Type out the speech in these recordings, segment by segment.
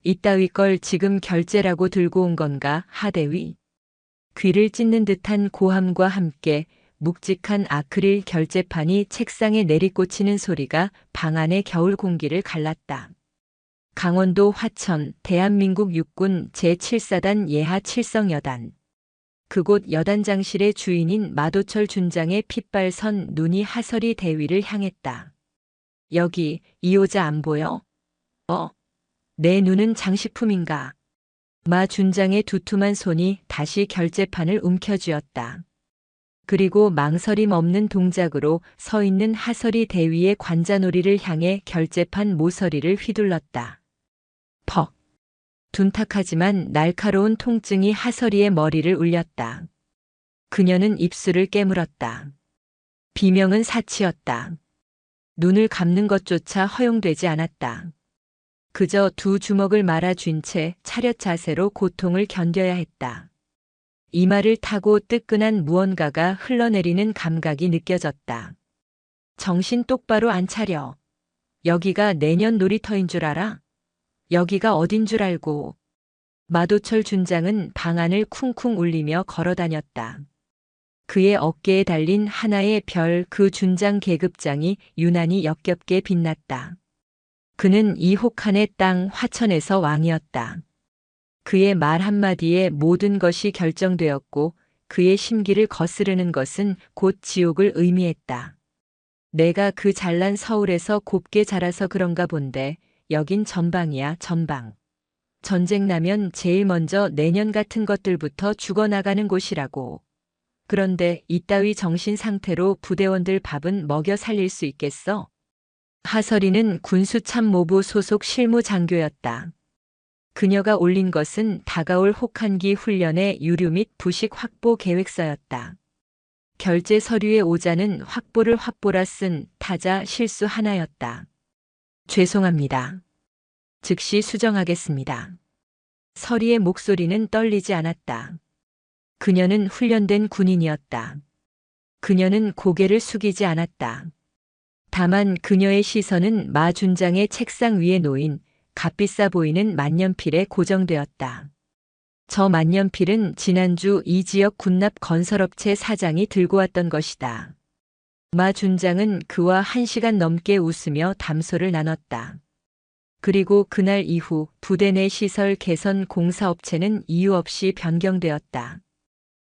이따위 걸 지금 결제라고 들고 온 건가, 하대위. 귀를 찢는 듯한 고함과 함께 묵직한 아크릴 결제판이 책상에 내리꽂히는 소리가 방 안의 겨울 공기를 갈랐다. 강원도 화천 대한민국 육군 제7사단 예하 칠성여단. 그곳 여단장실의 주인인 마도철 준장의 핏발선 눈이 하설이 대위를 향했다. 여기 이 여자 안 보여? 내 눈은 장식품인가? 마 준장의 두툼한 손이 다시 결제판을 움켜쥐었다. 그리고 망설임 없는 동작으로 서 있는 하설이 대위의 관자놀이를 향해 결제판 모서리를 휘둘렀다. 퍽. 둔탁하지만 날카로운 통증이 하설이의 머리를 울렸다. 그녀는 입술을 깨물었다. 비명은 사치였다. 눈을 감는 것조차 허용되지 않았다. 그저 두 주먹을 말아쥔 채 차렷 자세로 고통을 견뎌야 했다. 이마를 타고 뜨끈한 무언가가 흘러내리는 감각이 느껴졌다. 정신 똑바로 안 차려. 여기가 내년 놀이터인 줄 알아? 여기가 어딘 줄 알고. 마도철 준장은 방 안을 쿵쿵 울리며 걸어다녔다. 그의 어깨에 달린 하나의 별, 그 준장 계급장이 유난히 역겹게 빛났다. 그는 이 혹한의 땅 화천에서 왕이었다. 그의 말 한마디에 모든 것이 결정되었고 그의 심기를 거스르는 것은 곧 지옥을 의미했다. 내가 그 잘난 서울에서 곱게 자라서 그런가 본데 여긴 전방이야, 전방. 전쟁 나면 제일 먼저 내년 같은 것들부터 죽어나가는 곳이라고. 그런데 이따위 정신 상태로 부대원들 밥은 먹여 살릴 수 있겠어? 하설이는 군수참모부 소속 실무장교였다. 그녀가 올린 것은 다가올 혹한기 훈련의 유류 및 부식 확보 계획서였다. 결제 서류의 오자는 확보라 쓴 타자 실수 하나였다. 죄송합니다. 즉시 수정하겠습니다. 설이의 목소리는 떨리지 않았다. 그녀는 훈련된 군인이었다. 그녀는 고개를 숙이지 않았다. 다만 그녀의 시선은 마 준장의 책상 위에 놓인 값비싸 보이는 만년필에 고정되었다. 저 만년필은 지난주 이 지역 군납 건설업체 사장이 들고 왔던 것이다. 마 준장은 그와 1시간 넘게 웃으며 담소를 나눴다. 그리고 그날 이후 부대 내 시설 개선 공사업체는 이유 없이 변경되었다.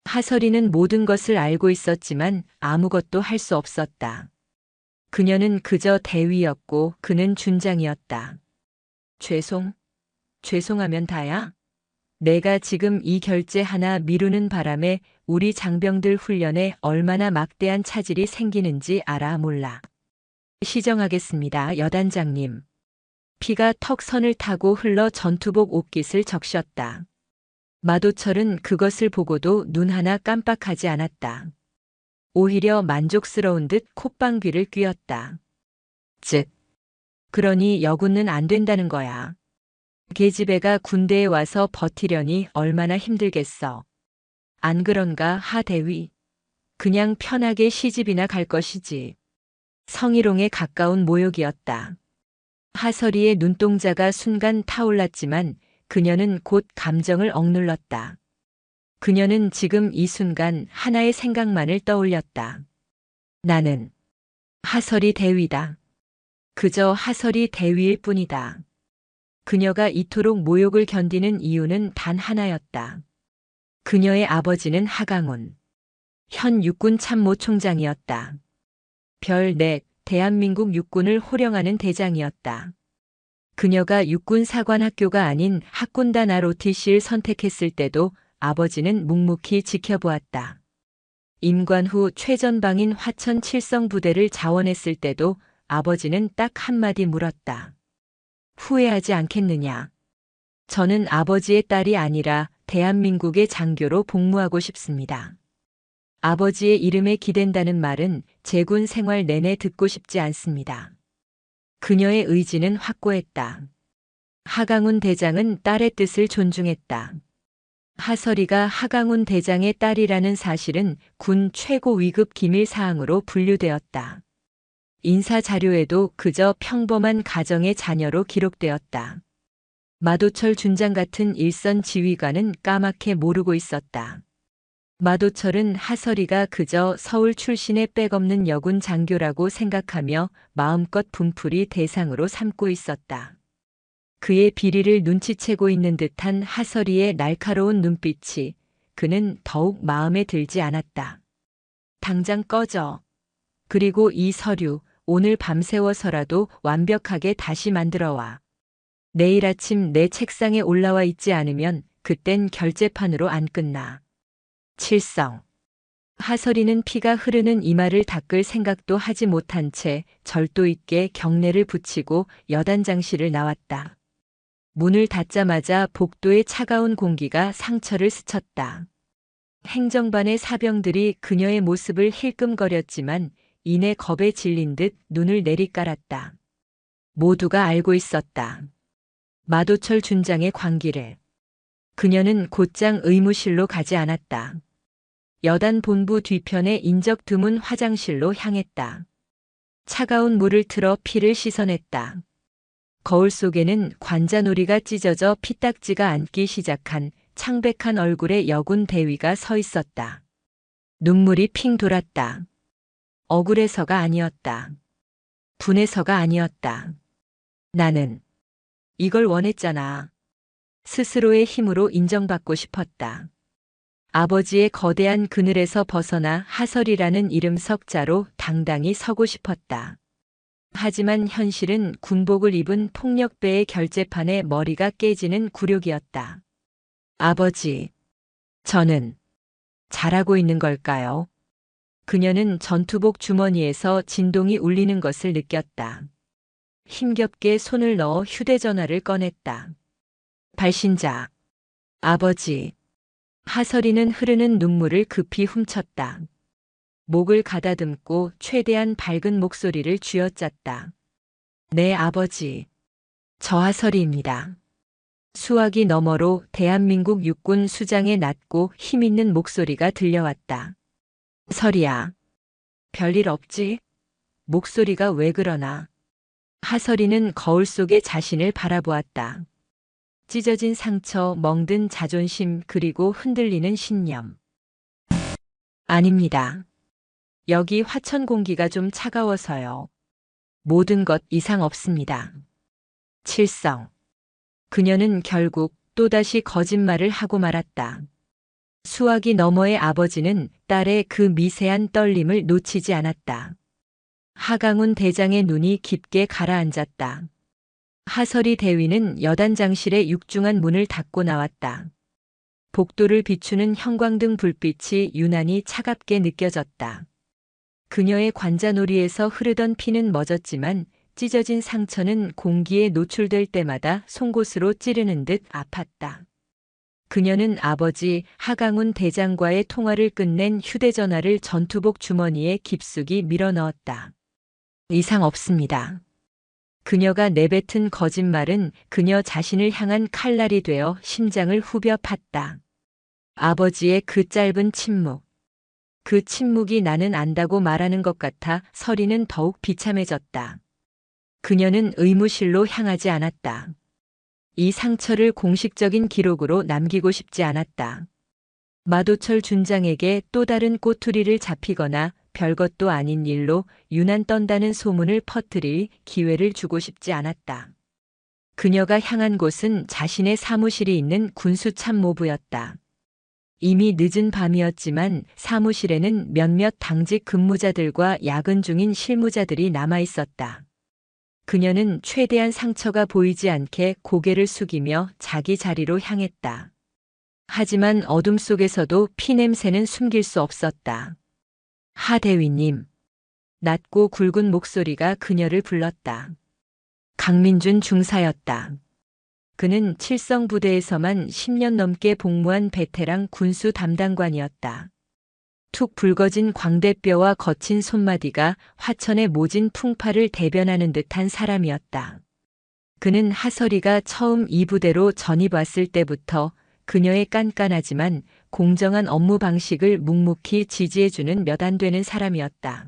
하설이는 모든 것을 알고 있었지만 아무것도 할 수 없었다. 그녀는 그저 대위였고 그는 준장이었다. 죄송하면 다야? 내가 지금 이 결제 하나 미루는 바람에 우리 장병들 훈련에 얼마나 막대한 차질이 생기는지 알아 몰라. 시정하겠습니다, 여단장님. 피가 턱 선을 타고 흘러 전투복 옷깃을 적셨다. 마도철은 그것을 보고도 눈 하나 깜빡하지 않았다. 오히려 만족스러운 듯 콧방귀를 뀌었다. 즉, 그러니 여군은 안 된다는 거야. 계집애가 군대에 와서 버티려니 얼마나 힘들겠어. 안 그런가, 하대위? 그냥 편하게 시집이나 갈 것이지. 성희롱에 가까운 모욕이었다. 하설이의 눈동자가 순간 타올랐지만 그녀는 곧 감정을 억눌렀다. 그녀는 지금 이 순간 하나의 생각만을 떠올렸다. 나는 하설이 대위다. 그저 하설이 대위일 뿐이다. 그녀가 이토록 모욕을 견디는 이유는 단 하나였다. 그녀의 아버지는 하강훈, 현 육군 참모총장이었다. 별 4, 대한민국 육군을 호령하는 대장이었다. 그녀가 육군 사관학교가 아닌 학군단 ROTC를 선택했을 때도 아버지는 묵묵히 지켜보았다. 임관 후 최전방인 화천 칠성 부대를 자원했을 때도 아버지는 딱 한마디 물었다. 후회하지 않겠느냐? 저는 아버지의 딸이 아니라 대한민국의 장교로 복무하고 싶습니다. 아버지의 이름에 기댄다는 말은 제군 생활 내내 듣고 싶지 않습니다. 그녀의 의지는 확고했다. 하강훈 대장은 딸의 뜻을 존중했다. 하설이가 하강훈 대장의 딸이라는 사실은 군 최고 위급 기밀 사항으로 분류되었다. 인사 자료에도 그저 평범한 가정의 자녀로 기록되었다. 마도철 준장 같은 일선 지휘관은 까맣게 모르고 있었다. 마도철은 하설이가 그저 서울 출신의 백없는 여군 장교라고 생각하며 마음껏 분풀이 대상으로 삼고 있었다. 그의 비리를 눈치채고 있는 듯한 하설이의 날카로운 눈빛이 그는 더욱 마음에 들지 않았다. 당장 꺼져. 그리고 이 서류 오늘 밤새워서라도 완벽하게 다시 만들어 와. 내일 아침 내 책상에 올라와 있지 않으면 그땐 결제판으로 안 끝나. 칠성. 하설이는 피가 흐르는 이마를 닦을 생각도 하지 못한 채 절도 있게 경례를 붙이고 여단장실을 나왔다. 문을 닫자마자 복도의 차가운 공기가 상처를 스쳤다. 행정반의 사병들이 그녀의 모습을 힐끔거렸지만 이내 겁에 질린 듯 눈을 내리깔았다. 모두가 알고 있었다. 마도철 준장의 관기를. 그녀는 곧장 의무실로 가지 않았다. 여단 본부 뒤편의 인적 드문 화장실로 향했다. 차가운 물을 틀어 피를 씻어냈다. 거울 속에는 관자놀이가 찢어져 피딱지가 앉기 시작한 창백한 얼굴의 여군 대위가 서 있었다. 눈물이 핑 돌았다. 억울해서가 아니었다. 분해서가 아니었다. 나는 이걸 원했잖아. 스스로의 힘으로 인정받고 싶었다. 아버지의 거대한 그늘에서 벗어나 하설이라는 이름 석자로 당당히 서고 싶었다. 하지만 현실은 군복을 입은 폭력배의 결제판에 머리가 깨지는 굴욕이었다. 아버지, 저는 잘하고 있는 걸까요? 그녀는 전투복 주머니에서 진동이 울리는 것을 느꼈다. 힘겹게 손을 넣어 휴대전화를 꺼냈다. 발신자. 아버지. 하설이는 흐르는 눈물을 급히 훔쳤다. 목을 가다듬고 최대한 밝은 목소리를 쥐어짰다. 네, 아버지. 저 하설이입니다. 수화기 너머로 대한민국 육군 수장의 낮고 힘있는 목소리가 들려왔다. 설이야. 별일 없지? 목소리가 왜 그러나? 하설이는 거울 속에 자신을 바라보았다. 찢어진 상처, 멍든 자존심, 그리고 흔들리는 신념. 아닙니다. 여기 화천 공기가 좀 차가워서요. 모든 것 이상 없습니다. 칠성. 그녀는 결국 또다시 거짓말을 하고 말았다. 수화기 너머의 아버지는 딸의 그 미세한 떨림을 놓치지 않았다. 하강훈 대장의 눈이 깊게 가라앉았다. 하설이 대위는 여단장실의 육중한 문을 닫고 나왔다. 복도를 비추는 형광등 불빛이 유난히 차갑게 느껴졌다. 그녀의 관자놀이에서 흐르던 피는 멎었지만 찢어진 상처는 공기에 노출될 때마다 송곳으로 찌르는 듯 아팠다. 그녀는 아버지 하강훈 대장과의 통화를 끝낸 휴대전화를 전투복 주머니에 깊숙이 밀어넣었다. 이상 없습니다. 그녀가 내뱉은 거짓말은 그녀 자신을 향한 칼날이 되어 심장을 후벼 팠다. 아버지의 그 짧은 침묵. 그 침묵이 나는 안다고 말하는 것 같아 설이는 더욱 비참해졌다. 그녀는 의무실로 향하지 않았다. 이 상처를 공식적인 기록으로 남기고 싶지 않았다. 마도철 준장에게 또 다른 꼬투리를 잡히거나 별것도 아닌 일로 유난 떤다는 소문을 퍼뜨릴 기회를 주고 싶지 않았다. 그녀가 향한 곳은 자신의 사무실이 있는 군수참모부였다. 이미 늦은 밤이었지만 사무실에는 몇몇 당직 근무자들과 야근 중인 실무자들이 남아 있었다. 그녀는 최대한 상처가 보이지 않게 고개를 숙이며 자기 자리로 향했다. 하지만 어둠 속에서도 피냄새는 숨길 수 없었다. 하 대위님. 낮고 굵은 목소리가 그녀를 불렀다. 강민준 중사였다. 그는 칠성부대에서만 10년 넘게 복무한 베테랑 군수 담당관이었다. 툭 붉어진 광대뼈와 거친 손마디가 화천의 모진 풍파를 대변하는 듯한 사람이었다. 그는 하설이가 처음 이 부대로 전입 왔을 때부터 그녀의 깐깐하지만 공정한 업무 방식을 묵묵히 지지해주는 몇 안 되는 사람이었다.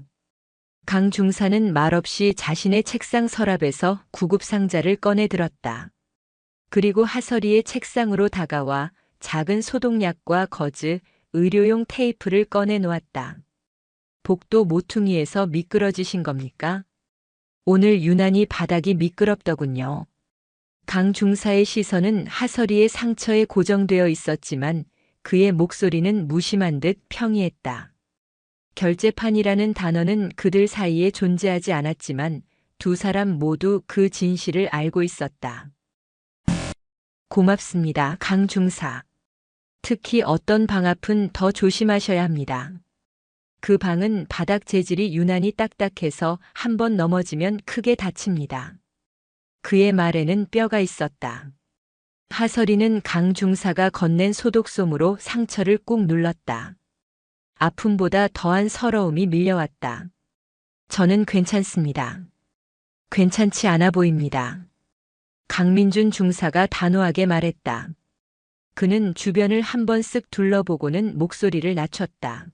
강 중사는 말없이 자신의 책상 서랍에서 구급 상자를 꺼내 들었다. 그리고 하설이의 책상으로 다가와 작은 소독약과 거즈, 의료용 테이프를 꺼내 놓았다. 복도 모퉁이에서 미끄러지신 겁니까? 오늘 유난히 바닥이 미끄럽더군요. 강 중사의 시선은 하설이의 상처에 고정되어 있었지만 그의 목소리는 무심한 듯 평이했다. 결제판이라는 단어는 그들 사이에 존재하지 않았지만 두 사람 모두 그 진실을 알고 있었다. 고맙습니다, 강 중사. 특히 어떤 방 앞은 더 조심하셔야 합니다. 그 방은 바닥 재질이 유난히 딱딱해서 한번 넘어지면 크게 다칩니다. 그의 말에는 뼈가 있었다. 하설이는 강 중사가 건넨 소독솜으로 상처를 꾹 눌렀다. 아픔보다 더한 서러움이 밀려왔다. 저는 괜찮습니다. 괜찮지 않아 보입니다. 강민준 중사가 단호하게 말했다. 그는 주변을 한번 쓱 둘러보고는 목소리를 낮췄다.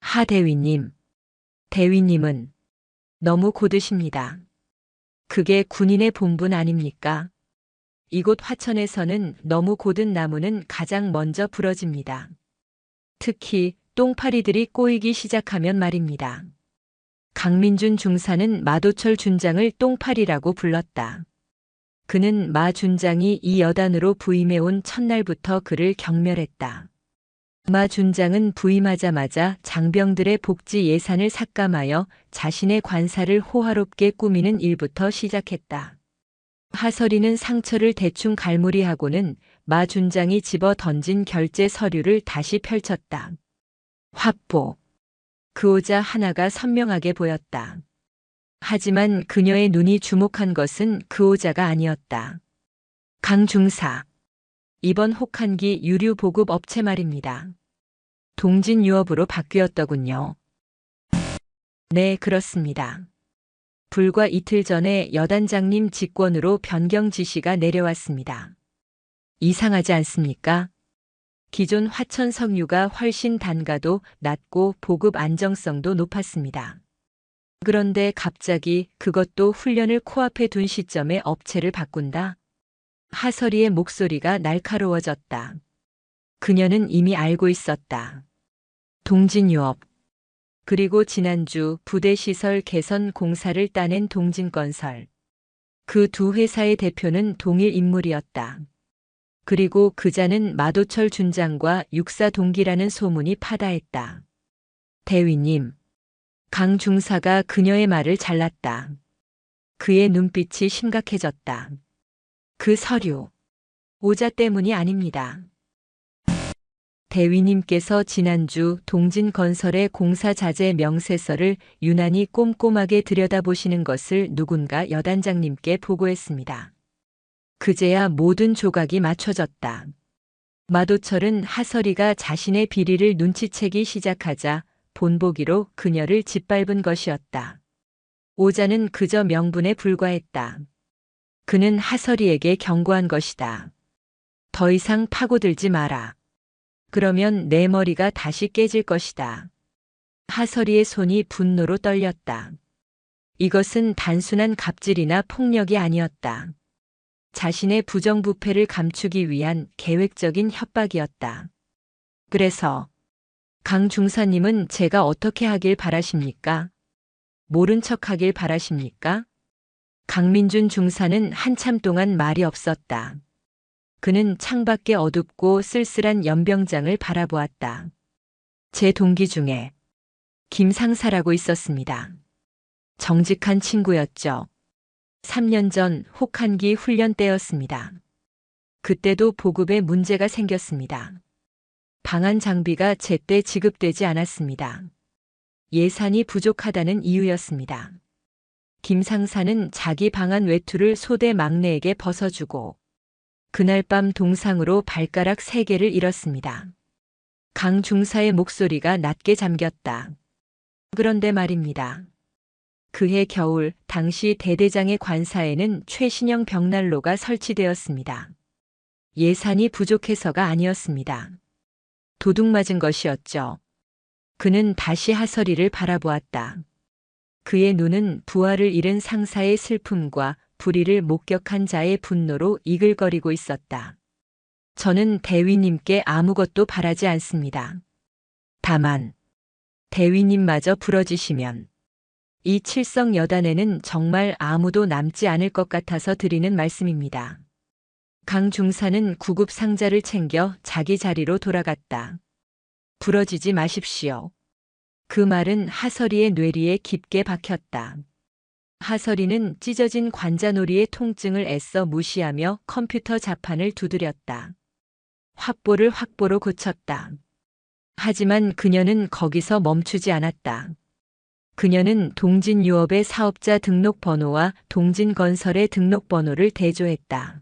하 대위님. 대위님은 너무 고드십니다. 그게 군인의 본분 아닙니까? 이곳 화천에서는 너무 고든 나무는 가장 먼저 부러집니다. 특히 똥파리들이 꼬이기 시작하면 말입니다. 강민준 중사는 마도철 준장을 똥파리라고 불렀다. 그는 마 준장이 이 여단으로 부임해온 첫날부터 그를 경멸했다. 마 준장은 부임하자마자 장병들의 복지 예산을 삭감하여 자신의 관사를 호화롭게 꾸미는 일부터 시작했다. 하설이는 상처를 대충 갈무리하고는 마 준장이 집어 던진 결제 서류를 다시 펼쳤다. 화보. 그 오자 하나가 선명하게 보였다. 하지만 그녀의 눈이 주목한 것은 그 오자가 아니었다. 강 중사. 이번 혹한기 유류 보급 업체 말입니다. 동진 유업으로 바뀌었더군요. 네, 그렇습니다. 불과 이틀 전에 여단장님 직권으로 변경 지시가 내려왔습니다. 이상하지 않습니까? 기존 화천 석유가 훨씬 단가도 낮고 보급 안정성도 높았습니다. 그런데 갑자기 그것도 훈련을 코앞에 둔 시점에 업체를 바꾼다? 하설이의 목소리가 날카로워졌다. 그녀는 이미 알고 있었다. 동진유업. 그리고 지난주 부대시설 개선 공사를 따낸 동진건설. 그 두 회사의 대표는 동일 인물이었다. 그리고 그자는 마도철 준장과 육사 동기라는 소문이 파다했다. 대위님. 강 중사가 그녀의 말을 잘랐다. 그의 눈빛이 심각해졌다. 그 서류. 오자 때문이 아닙니다. 대위님께서 지난주 동진건설의 공사자재 명세서를 유난히 꼼꼼하게 들여다보시는 것을 누군가 여단장님께 보고했습니다. 그제야 모든 조각이 맞춰졌다. 마도철은 하설이가 자신의 비리를 눈치채기 시작하자 본보기로 그녀를 짓밟은 것이었다. 오자는 그저 명분에 불과했다. 그는 하설이에게 경고한 것이다. 더 이상 파고들지 마라. 그러면 내 머리가 다시 깨질 것이다. 하설이의 손이 분노로 떨렸다. 이것은 단순한 갑질이나 폭력이 아니었다. 자신의 부정부패를 감추기 위한 계획적인 협박이었다. 그래서 강 중사님은 제가 어떻게 하길 바라십니까? 모른 척 하길 바라십니까? 강민준 중사는 한참 동안 말이 없었다. 그는 창밖의 어둡고 쓸쓸한 연병장을 바라보았다. 제 동기 중에 김 상사라고 있었습니다. 정직한 친구였죠. 3년 전 혹한기 훈련 때였습니다. 그때도 보급에 문제가 생겼습니다. 방한 장비가 제때 지급되지 않았습니다. 예산이 부족하다는 이유였습니다. 김 상사는 자기 방한 외투를 소대 막내에게 벗어주고 그날 밤 동상으로 발가락 3개를 잃었습니다. 강 중사의 목소리가 낮게 잠겼다. 그런데 말입니다. 그해 겨울 당시 대대장의 관사에는 최신형 벽난로가 설치되었습니다. 예산이 부족해서가 아니었습니다. 도둑 맞은 것이었죠. 그는 다시 하설이를 바라보았다. 그의 눈은 부하를 잃은 상사의 슬픔과 불의를 목격한 자의 분노로 이글거리고 있었다. 저는 대위님께 아무것도 바라지 않습니다. 다만 대위님마저 부러지시면 이 칠성 여단에는 정말 아무도 남지 않을 것 같아서 드리는 말씀입니다. 강 중사는 구급 상자를 챙겨 자기 자리로 돌아갔다. 부러지지 마십시오. 그 말은 하설이의 뇌리에 깊게 박혔다. 하설이는 찢어진 관자놀이의 통증을 애써 무시하며 컴퓨터 자판을 두드렸다. 확보로 고쳤다. 하지만 그녀는 거기서 멈추지 않았다. 그녀는 동진유업의 사업자 등록번호와 동진건설의 등록번호를 대조했다.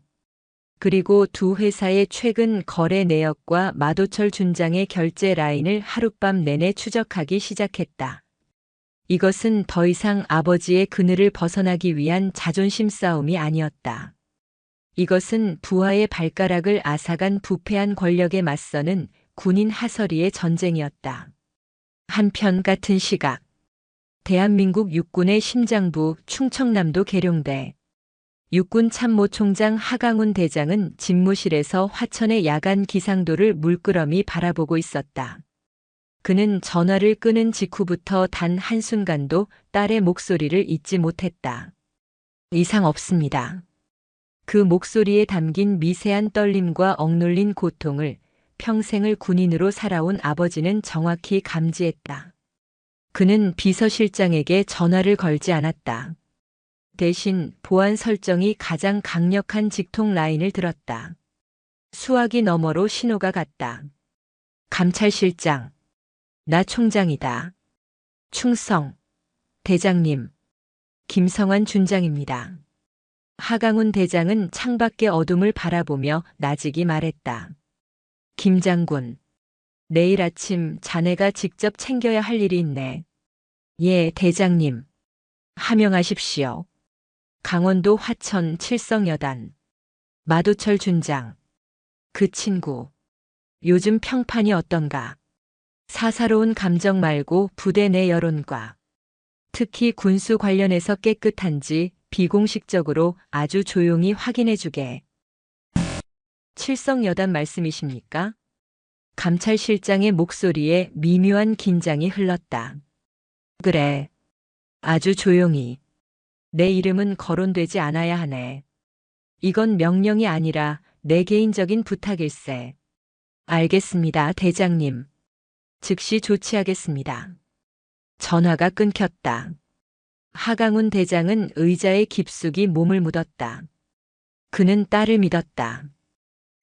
그리고 두 회사의 최근 거래 내역과 마도철 준장의 결제 라인을 하룻밤 내내 추적하기 시작했다. 이것은 더 이상 아버지의 그늘을 벗어나기 위한 자존심 싸움이 아니었다. 이것은 부하의 발가락을 앗아간 부패한 권력에 맞서는 군인 하설이의 전쟁이었다. 한편 같은 시각 대한민국 육군의 심장부 충청남도 계룡대 육군 참모총장 하강훈 대장은 집무실에서 화천의 야간 기상도를 물끄러미 바라보고 있었다. 그는 전화를 끄는 직후부터 단 한순간도 딸의 목소리를 잊지 못했다. 이상 없습니다. 그 목소리에 담긴 미세한 떨림과 억눌린 고통을 평생을 군인으로 살아온 아버지는 정확히 감지했다. 그는 비서실장에게 전화를 걸지 않았다. 대신 보안 설정이 가장 강력한 직통 라인을 들었다. 수화기 너머로 신호가 갔다. 감찰실장. 나 총장이다. 충성. 대장님. 김성환 준장입니다. 하강훈 대장은 창밖의 어둠을 바라보며 나직이 말했다. 김 장군. 내일 아침 자네가 직접 챙겨야 할 일이 있네. 예, 대장님. 하명하십시오. 강원도 화천 칠성여단. 마도철 준장. 그 친구. 요즘 평판이 어떤가? 사사로운 감정 말고 부대 내 여론과 특히 군수 관련해서 깨끗한지 비공식적으로 아주 조용히 확인해주게. 칠성여단 말씀이십니까? 감찰실장의 목소리에 미묘한 긴장이 흘렀다. 그래. 아주 조용히. 내 이름은 거론되지 않아야 하네. 이건 명령이 아니라 내 개인적인 부탁일세. 알겠습니다, 대장님. 즉시 조치하겠습니다. 전화가 끊겼다. 하강훈 대장은 의자에 깊숙이 몸을 묻었다. 그는 딸을 믿었다.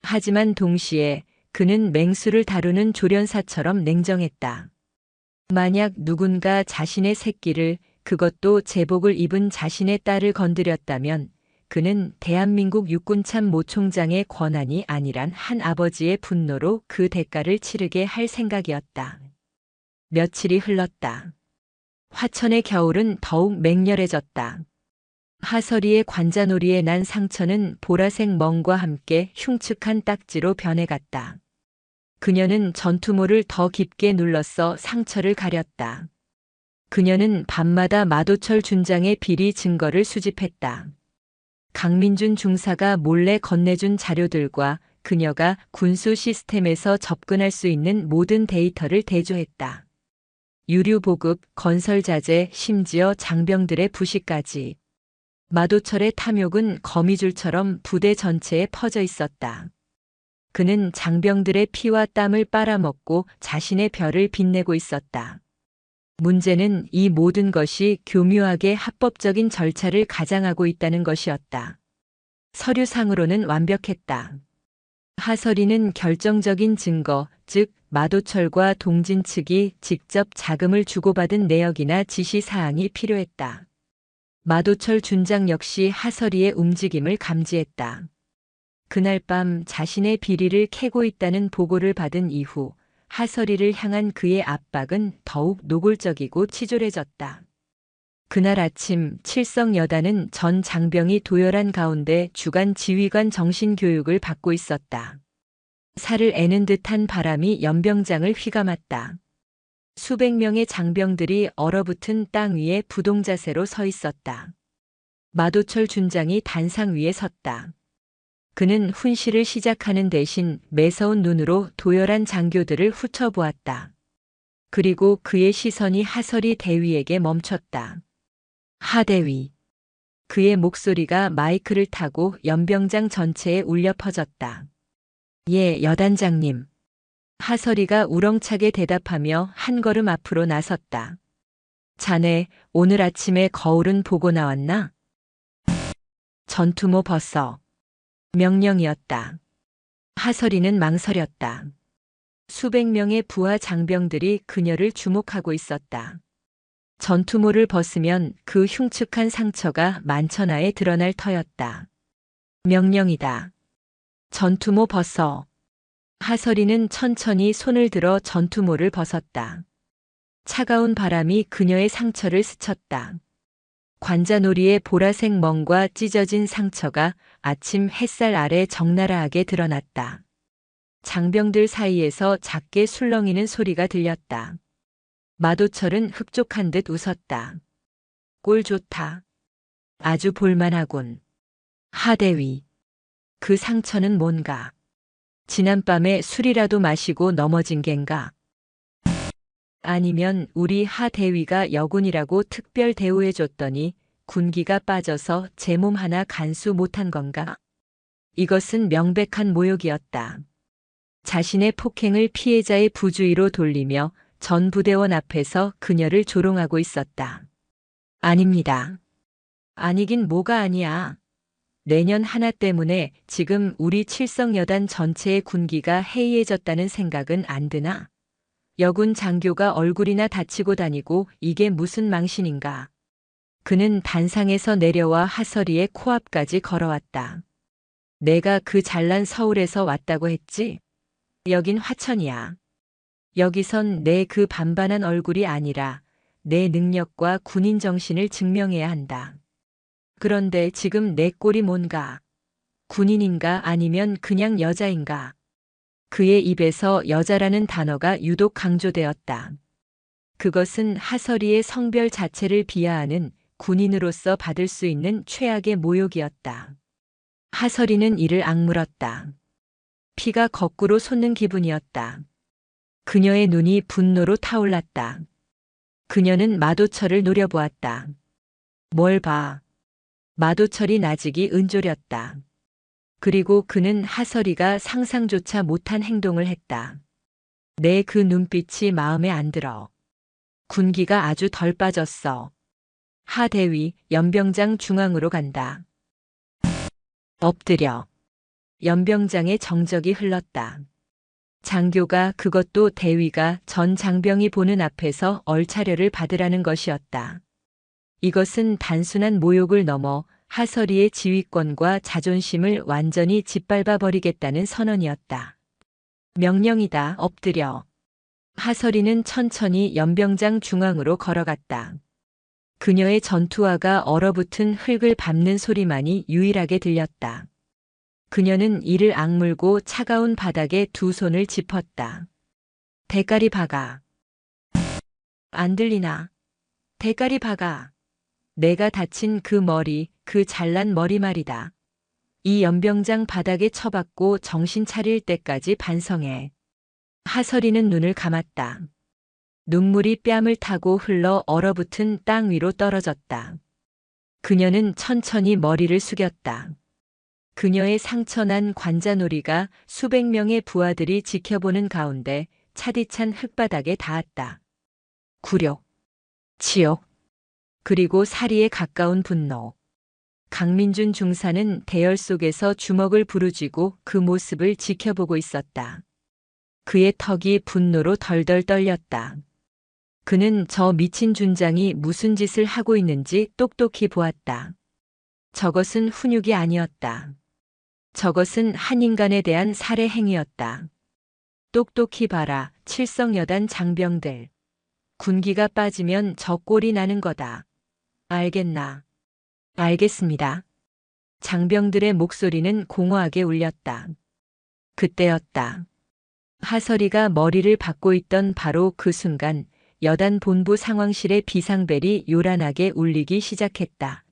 하지만 동시에 그는 맹수를 다루는 조련사처럼 냉정했다. 만약 누군가 자신의 새끼를, 그것도 제복을 입은 자신의 딸을 건드렸다면 그는 대한민국 육군참모총장의 권한이 아니란 한 아버지의 분노로 그 대가를 치르게 할 생각이었다. 며칠이 흘렀다. 화천의 겨울은 더욱 맹렬해졌다. 하설이의 관자놀이에 난 상처는 보라색 멍과 함께 흉측한 딱지로 변해갔다. 그녀는 전투모를 더 깊게 눌러서 상처를 가렸다. 그녀는 밤마다 마도철 준장의 비리 증거를 수집했다. 강민준 중사가 몰래 건네준 자료들과 그녀가 군수 시스템에서 접근할 수 있는 모든 데이터를 대조했다. 유류 보급, 건설 자재, 심지어 장병들의 부시까지. 마도철의 탐욕은 거미줄처럼 부대 전체에 퍼져 있었다. 그는 장병들의 피와 땀을 빨아먹고 자신의 별을 빛내고 있었다. 문제는 이 모든 것이 교묘하게 합법적인 절차를 가장하고 있다는 것이었다. 서류상으로는 완벽했다. 하설이는 결정적인 증거, 즉 마도철과 동진 측이 직접 자금을 주고받은 내역이나 지시사항이 필요했다. 마도철 준장 역시 하설이의 움직임을 감지했다. 그날 밤 자신의 비리를 캐고 있다는 보고를 받은 이후 하설이를 향한 그의 압박은 더욱 노골적이고 치졸해졌다. 그날 아침 칠성여단은 전 장병이 도열한 가운데 주간 지휘관 정신교육을 받고 있었다. 살을 애는 듯한 바람이 연병장을 휘감았다. 수백 명의 장병들이 얼어붙은 땅 위에 부동자세로 서 있었다. 마도철 준장이 단상 위에 섰다. 그는 훈시를 시작하는 대신 매서운 눈으로 도열한 장교들을 훑어보았다. 그리고 그의 시선이 하설이 대위에게 멈췄다. 하대위. 그의 목소리가 마이크를 타고 연병장 전체에 울려 퍼졌다. 예, 여단장님. 하설이가 우렁차게 대답하며 한 걸음 앞으로 나섰다. 자네, 오늘 아침에 거울은 보고 나왔나? 전투모 벗어. 명령이었다. 하설이는 망설였다. 수백 명의 부하 장병들이 그녀를 주목하고 있었다. 전투모를 벗으면 그 흉측한 상처가 만천하에 드러날 터였다. 명령이다. 전투모 벗어. 하설이는 천천히 손을 들어 전투모를 벗었다. 차가운 바람이 그녀의 상처를 스쳤다. 관자놀이의 보라색 멍과 찢어진 상처가 아침 햇살 아래 적나라하게 드러났다. 장병들 사이에서 작게 술렁이는 소리가 들렸다. 마도철은 흡족한 듯 웃었다. 꼴 좋다. 아주 볼만하군. 하대위. 그 상처는 뭔가? 지난밤에 술이라도 마시고 넘어진 겐가? 아니면 우리 하대위가 여군이라고 특별 대우해줬더니 군기가 빠져서 제 몸 하나 간수 못한 건가? 이것은 명백한 모욕이었다. 자신의 폭행을 피해자의 부주의로 돌리며 전 부대원 앞에서 그녀를 조롱하고 있었다. 아닙니다. 아니긴 뭐가 아니야. 내년 하나 때문에 지금 우리 칠성여단 전체의 군기가 해이해졌다는 생각은 안 드나? 여군 장교가 얼굴이나 다치고 다니고 이게 무슨 망신인가? 그는 단상에서 내려와 하설이의 코앞까지 걸어왔다. 내가 그 잘난 서울에서 왔다고 했지? 여긴 화천이야. 여기선 내 그 반반한 얼굴이 아니라 내 능력과 군인 정신을 증명해야 한다. 그런데 지금 내 꼴이 뭔가? 군인인가 아니면 그냥 여자인가? 그의 입에서 여자라는 단어가 유독 강조되었다. 그것은 하설이의 성별 자체를 비하하는 군인으로서 받을 수 있는 최악의 모욕이었다. 하설이는 이를 악물었다. 피가 거꾸로 솟는 기분이었다. 그녀의 눈이 분노로 타올랐다. 그녀는 마도철을 노려보았다. 뭘 봐. 마도철이 나직이 은졸였다. 그리고 그는 하설이가 상상조차 못한 행동을 했다. 내 그 눈빛이 마음에 안 들어. 군기가 아주 덜 빠졌어. 하대위, 연병장 중앙으로 간다. 엎드려. 연병장의 정적이 흘렀다. 장교가 그것도 대위가 전 장병이 보는 앞에서 얼차려를 받으라는 것이었다. 이것은 단순한 모욕을 넘어 하설이의 지휘권과 자존심을 완전히 짓밟아 버리겠다는 선언이었다. 명령이다. 엎드려. 하설이는 천천히 연병장 중앙으로 걸어갔다. 그녀의 전투화가 얼어붙은 흙을 밟는 소리만이 유일하게 들렸다. 그녀는 이를 악물고 차가운 바닥에 두 손을 짚었다. 대가리 박아. 안 들리나? 대가리 박아. 내가 다친 그 머리, 그 잘난 머리 말이다. 이 연병장 바닥에 처박고 정신 차릴 때까지 반성해. 하설이는 눈을 감았다. 눈물이 뺨을 타고 흘러 얼어붙은 땅 위로 떨어졌다. 그녀는 천천히 머리를 숙였다. 그녀의 상처난 관자놀이가 수백 명의 부하들이 지켜보는 가운데 차디찬 흙바닥에 닿았다. 굴욕, 치욕, 그리고 사리에 가까운 분노. 강민준 중사는 대열 속에서 주먹을 부르쥐고 그 모습을 지켜보고 있었다. 그의 턱이 분노로 덜덜 떨렸다. 그는 저 미친 준장이 무슨 짓을 하고 있는지 똑똑히 보았다. 저것은 훈육이 아니었다. 저것은 한 인간에 대한 살해 행위였다. 똑똑히 봐라, 칠성여단 장병들. 군기가 빠지면 저 꼴이 나는 거다. 알겠나? 알겠습니다. 장병들의 목소리는 공허하게 울렸다. 그때였다. 하설이가 머리를 박고 있던 바로 그 순간 여단 본부 상황실의 비상벨이 요란하게 울리기 시작했다.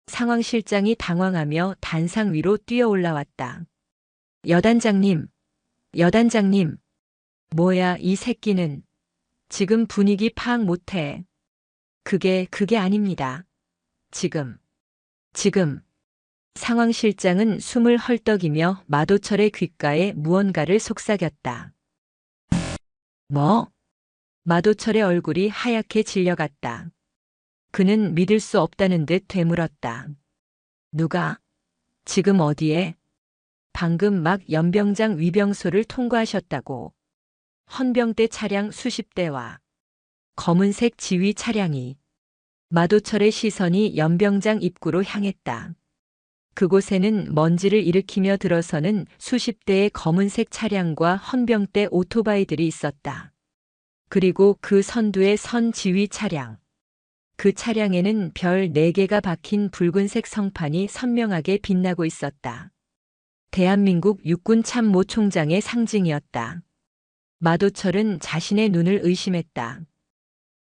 상황실장이 당황하며 단상 위로 뛰어 올라왔다. 여단장님, 여단장님. 뭐야, 이 새끼는. 지금 분위기 파악 못해. 그게 아닙니다. 지금. 상황실장은 숨을 헐떡이며 마도철의 귓가에 무언가를 속삭였다. 뭐? 마도철의 얼굴이 하얗게 질려갔다. 그는 믿을 수 없다는 듯 되물었다. 누가? 지금 어디에? 방금 막 연병장 위병소를 통과하셨다고. 헌병대 차량 수십 대와 검은색 지휘 차량이. 마도철의 시선이 연병장 입구로 향했다. 그곳에는 먼지를 일으키며 들어서는 수십 대의 검은색 차량과 헌병대 오토바이들이 있었다. 그리고 그 선두의 선 지휘 차량. 그 차량에는 별 4개가 박힌 붉은색 성판이 선명하게 빛나고 있었다. 대한민국 육군 참모 총장의 상징이었다. 마도철은 자신의 눈을 의심했다.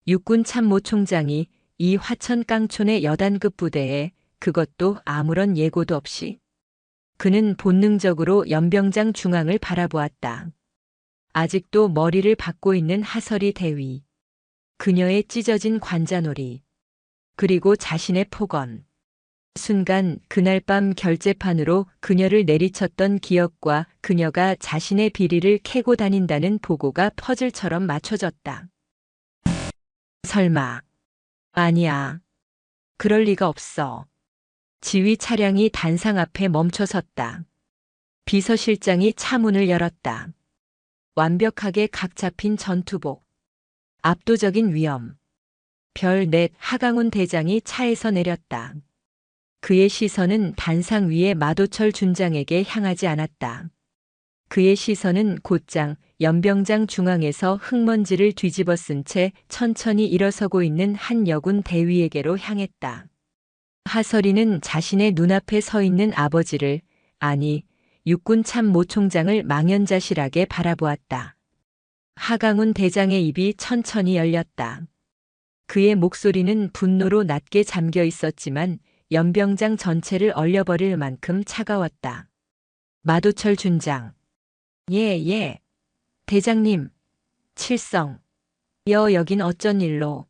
육군 참모 총장이 이 화천 깡촌의 여단급 부대에, 그것도 아무런 예고도 없이. 그는 본능적으로 연병장 중앙을 바라보았다. 아직도 머리를 박고 있는 하설이 대위. 그녀의 찢어진 관자놀이. 그리고 자신의 폭언. 순간 그날 밤 결제판으로 그녀를 내리쳤던 기억과 그녀가 자신의 비리를 캐고 다닌다는 보고가 퍼즐처럼 맞춰졌다. 설마. 아니야. 그럴 리가 없어. 지휘 차량이 단상 앞에 멈춰섰다. 비서실장이 차문을 열었다. 완벽하게 각 잡힌 전투복. 압도적인 위엄. 별 넷 하강훈 대장이 차에서 내렸다. 그의 시선은 단상 위의 마도철 준장에게 향하지 않았다. 그의 시선은 곧장 연병장 중앙에서 흙먼지를 뒤집어 쓴 채 천천히 일어서고 있는 한 여군 대위에게로 향했다. 하설이는 자신의 눈앞에 서 있는 아버지를, 아니, 육군 참모총장을 망연자실하게 바라보았다. 하강훈 대장의 입이 천천히 열렸다. 그의 목소리는 분노로 낮게 잠겨 있었지만 연병장 전체를 얼려버릴 만큼 차가웠다. 마도철 준장. 예. 대장님. 칠성. 여긴 어쩐 일로.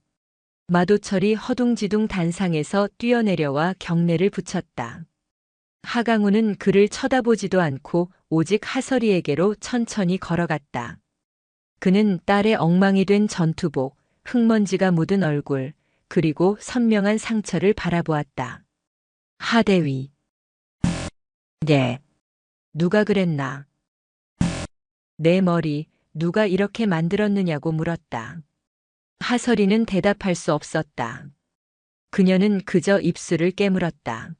마도철이 허둥지둥 단상에서 뛰어내려와 경례를 붙였다. 하강훈은 그를 쳐다보지도 않고 오직 하설이에게로 천천히 걸어갔다. 그는 딸의 엉망이 된 전투복, 흙먼지가 묻은 얼굴, 그리고 선명한 상처를 바라보았다. 하대위. 네. 누가 그랬나? 내 머리 누가 이렇게 만들었느냐고 물었다. 하설이는 대답할 수 없었다. 그녀는 그저 입술을 깨물었다.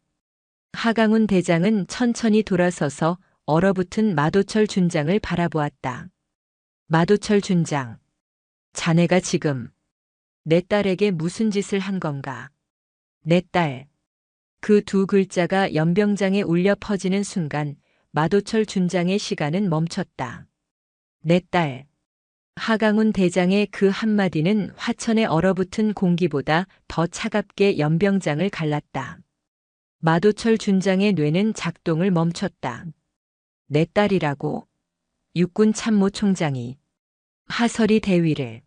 하강훈 대장은 천천히 돌아서서 얼어붙은 마도철 준장을 바라보았다. 마도철 준장. 자네가 지금 내 딸에게 무슨 짓을 한 건가? 내 딸. 그 두 글자가 연병장에 울려 퍼지는 순간 마도철 준장의 시간은 멈췄다. 내 딸. 하강훈 대장의 그 한마디는 화천에 얼어붙은 공기보다 더 차갑게 연병장을 갈랐다. 마도철 준장의 뇌는 작동을 멈췄다. 내 딸이라고. 육군 참모총장이. 하설이 대위를.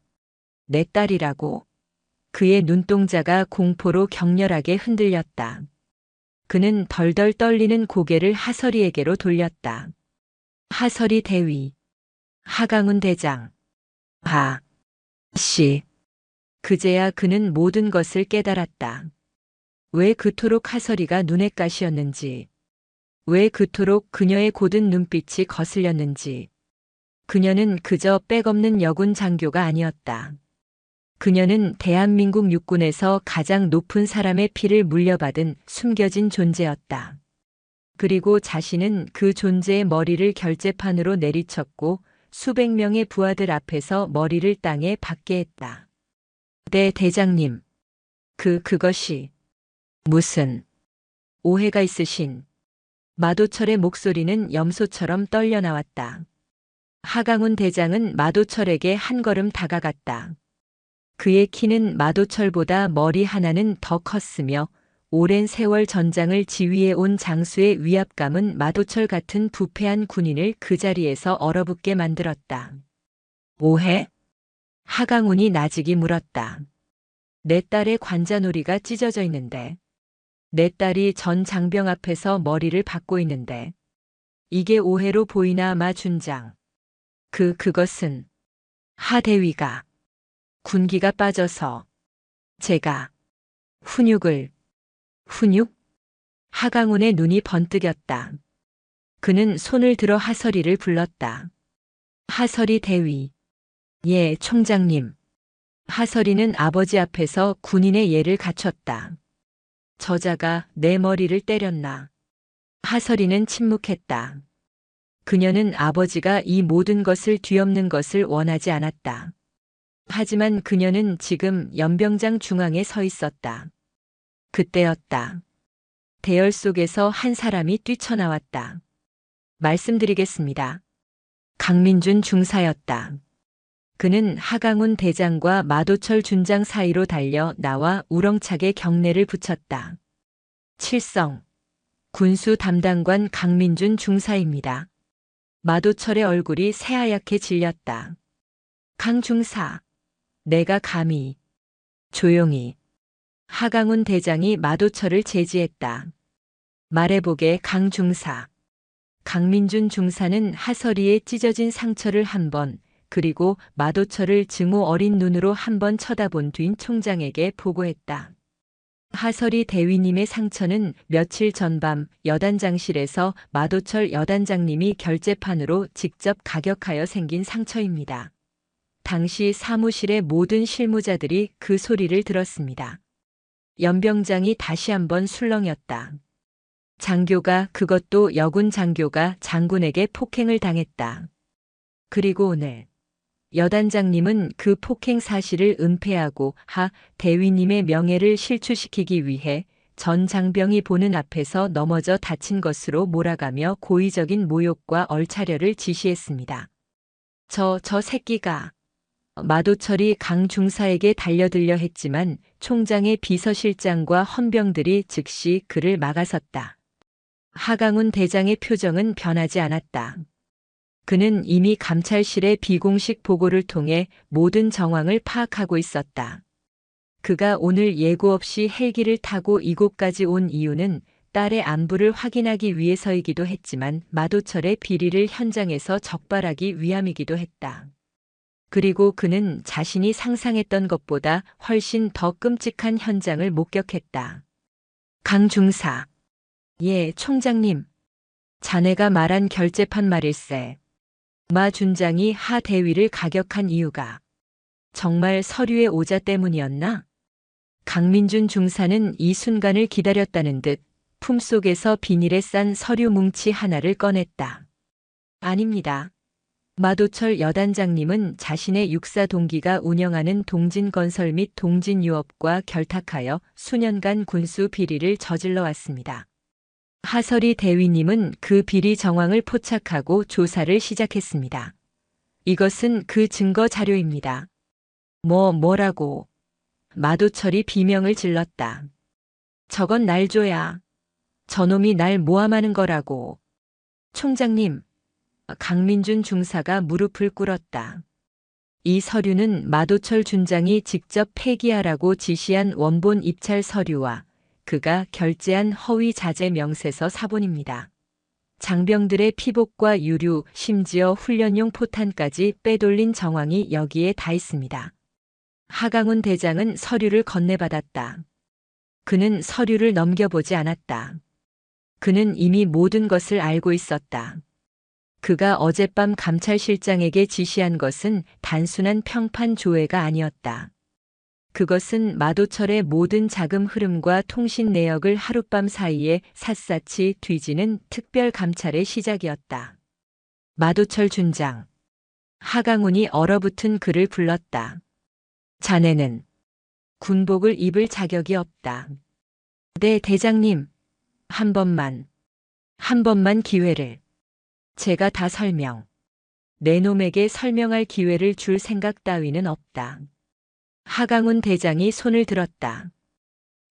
내 딸이라고. 그의 눈동자가 공포로 격렬하게 흔들렸다. 그는 덜덜 떨리는 고개를 하설이에게로 돌렸다. 하설이 대위. 하강훈 대장. 씨. 그제야 그는 모든 것을 깨달았다. 왜 그토록 하설이가 눈에 가시였는지. 왜 그토록 그녀의 고든 눈빛이 거슬렸는지. 그녀는 그저 빽없는 여군 장교가 아니었다. 그녀는 대한민국 육군에서 가장 높은 사람의 피를 물려받은 숨겨진 존재였다. 그리고 자신은 그 존재의 머리를 결제판으로 내리쳤고 수백 명의 부하들 앞에서 머리를 땅에 박게 했다. 네, 대장님. 그것이 무슨 오해가 있으신. 마도철의 목소리는 염소처럼 떨려 나왔다. 하강훈 대장은 마도철에게 한 걸음 다가갔다. 그의 키는 마도철보다 머리 하나는 더 컸으며 오랜 세월 전장을 지휘해 온 장수의 위압감은 마도철 같은 부패한 군인을 그 자리에서 얼어붙게 만들었다. 뭐해? 하강훈이 나직이 물었다. 내 딸의 관자놀이가 찢어져 있는데. 내 딸이 전 장병 앞에서 머리를 박고 있는데. 이게 오해로 보이나 마 준장. 그것은 하 대위가 군기가 빠져서 제가 훈육? 하강훈의 눈이 번뜩였다. 그는 손을 들어 하설이를 불렀다. 하설이 대위. 예, 총장님. 하설이는 아버지 앞에서 군인의 예를 갖췄다. 저자가 내 머리를 때렸나. 하설이는 침묵했다. 그녀는 아버지가 이 모든 것을 뒤엎는 것을 원하지 않았다. 하지만 그녀는 지금 연병장 중앙에 서 있었다. 그때였다. 대열 속에서 한 사람이 뛰쳐나왔다. 말씀드리겠습니다. 강민준 중사였다. 그는 하강훈 대장과 마도철 준장 사이로 달려 나와 우렁차게 경례를 붙였다. 칠성, 군수 담당관 강민준 중사입니다. 마도철의 얼굴이 새하얗게 질렸다. 강 중사, 내가 감히. 조용히. 하강훈 대장이 마도철을 제지했다. 말해보게 강 중사. 강민준 중사는 하설이의 찢어진 상처를 한 번, 그리고 마도철을 증오 어린 눈으로 한 번 쳐다본 뒤 총장에게 보고했다. 하설이 대위님의 상처는 며칠 전밤 여단장실에서 마도철 여단장님이 결재판으로 직접 가격하여 생긴 상처입니다. 당시 사무실의 모든 실무자들이 그 소리를 들었습니다. 연병장이 다시 한번 술렁였다. 장교가, 그것도 여군 장교가 장군에게 폭행을 당했다. 그리고 오늘 여단장님은 그 폭행 사실을 은폐하고 하 대위님의 명예를 실추시키기 위해 전 장병이 보는 앞에서 넘어져 다친 것으로 몰아가며 고의적인 모욕과 얼차려를 지시했습니다. 저 새끼가. 마도철이 강 중사에게 달려들려 했지만 총장의 비서실장과 헌병들이 즉시 그를 막아섰다. 하강훈 대장의 표정은 변하지 않았다. 그는 이미 감찰실의 비공식 보고를 통해 모든 정황을 파악하고 있었다. 그가 오늘 예고 없이 헬기를 타고 이곳까지 온 이유는 딸의 안부를 확인하기 위해서이기도 했지만 마도철의 비리를 현장에서 적발하기 위함이기도 했다. 그리고 그는 자신이 상상했던 것보다 훨씬 더 끔찍한 현장을 목격했다. 강 중사. 예, 총장님. 자네가 말한 결재판 말일세. 마 준장이 하 대위를 가격한 이유가 정말 서류의 오자 때문이었나? 강민준 중사는 이 순간을 기다렸다는 듯 품속에서 비닐에 싼 서류 뭉치 하나를 꺼냈다. 아닙니다. 마도철 여단장님은 자신의 육사 동기가 운영하는 동진건설 및 동진유업과 결탁하여 수년간 군수 비리를 저질러 왔습니다. 하설이 대위님은 그 비리 정황을 포착하고 조사를 시작했습니다. 이것은 그 증거 자료입니다. 뭐라고? 마도철이 비명을 질렀다. 저건 날 줘야. 저놈이 날 모함하는 거라고. 총장님. 강민준 중사가 무릎을 꿇었다. 이 서류는 마도철 준장이 직접 폐기하라고 지시한 원본 입찰 서류와 그가 결제한 허위 자재 명세서 사본입니다. 장병들의 피복과 유류, 심지어 훈련용 포탄까지 빼돌린 정황이 여기에 다 있습니다. 하강훈 대장은 서류를 건네받았다. 그는 서류를 넘겨보지 않았다. 그는 이미 모든 것을 알고 있었다. 그가 어젯밤 감찰실장에게 지시한 것은 단순한 평판 조회가 아니었다. 그것은 마도철의 모든 자금 흐름과 통신 내역을 하룻밤 사이에 샅샅이 뒤지는 특별 감찰의 시작이었다. 마도철 준장. 하강훈이 얼어붙은 그를 불렀다. 자네는 군복을 입을 자격이 없다. 네, 대장님. 한 번만 기회를. 제가 다 내 놈에게 설명할 기회를 줄 생각 따위는 없다. 하강훈 대장이 손을 들었다.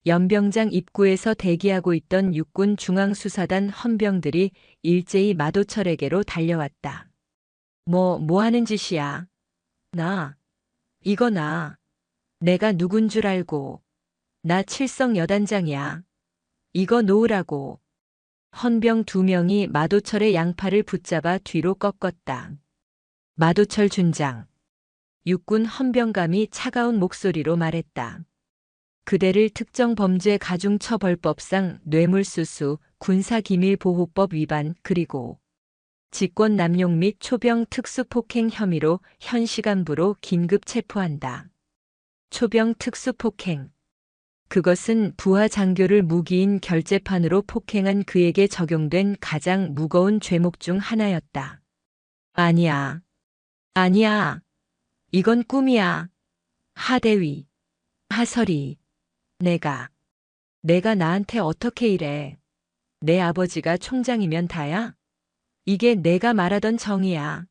연병장 입구에서 대기하고 있던 육군 중앙수사단 헌병들이 일제히 마도철에게로 달려왔다. 뭐 하는 짓이야? 이거 내가 누군 줄 알고. 나 칠성 여단장이야. 이거 놓으라고. 헌병 2명이 마도철의 양팔을 붙잡아 뒤로 꺾었다. 마도철 준장. 육군 헌병감이 차가운 목소리로 말했다. 그대를 특정범죄가중처벌법상 뇌물수수, 군사기밀보호법 위반 그리고 직권남용 및 초병 특수폭행 혐의로 현 시간부로 긴급 체포한다. 초병 특수폭행. 그것은 부하 장교를 무기인 결재판으로 폭행한 그에게 적용된 가장 무거운 죄목 중 하나였다. 아니야. 이건 꿈이야. 하대위. 하설이. 내가 나한테 어떻게 이래. 내 아버지가 총장이면 다야? 이게 내가 말하던 정의야.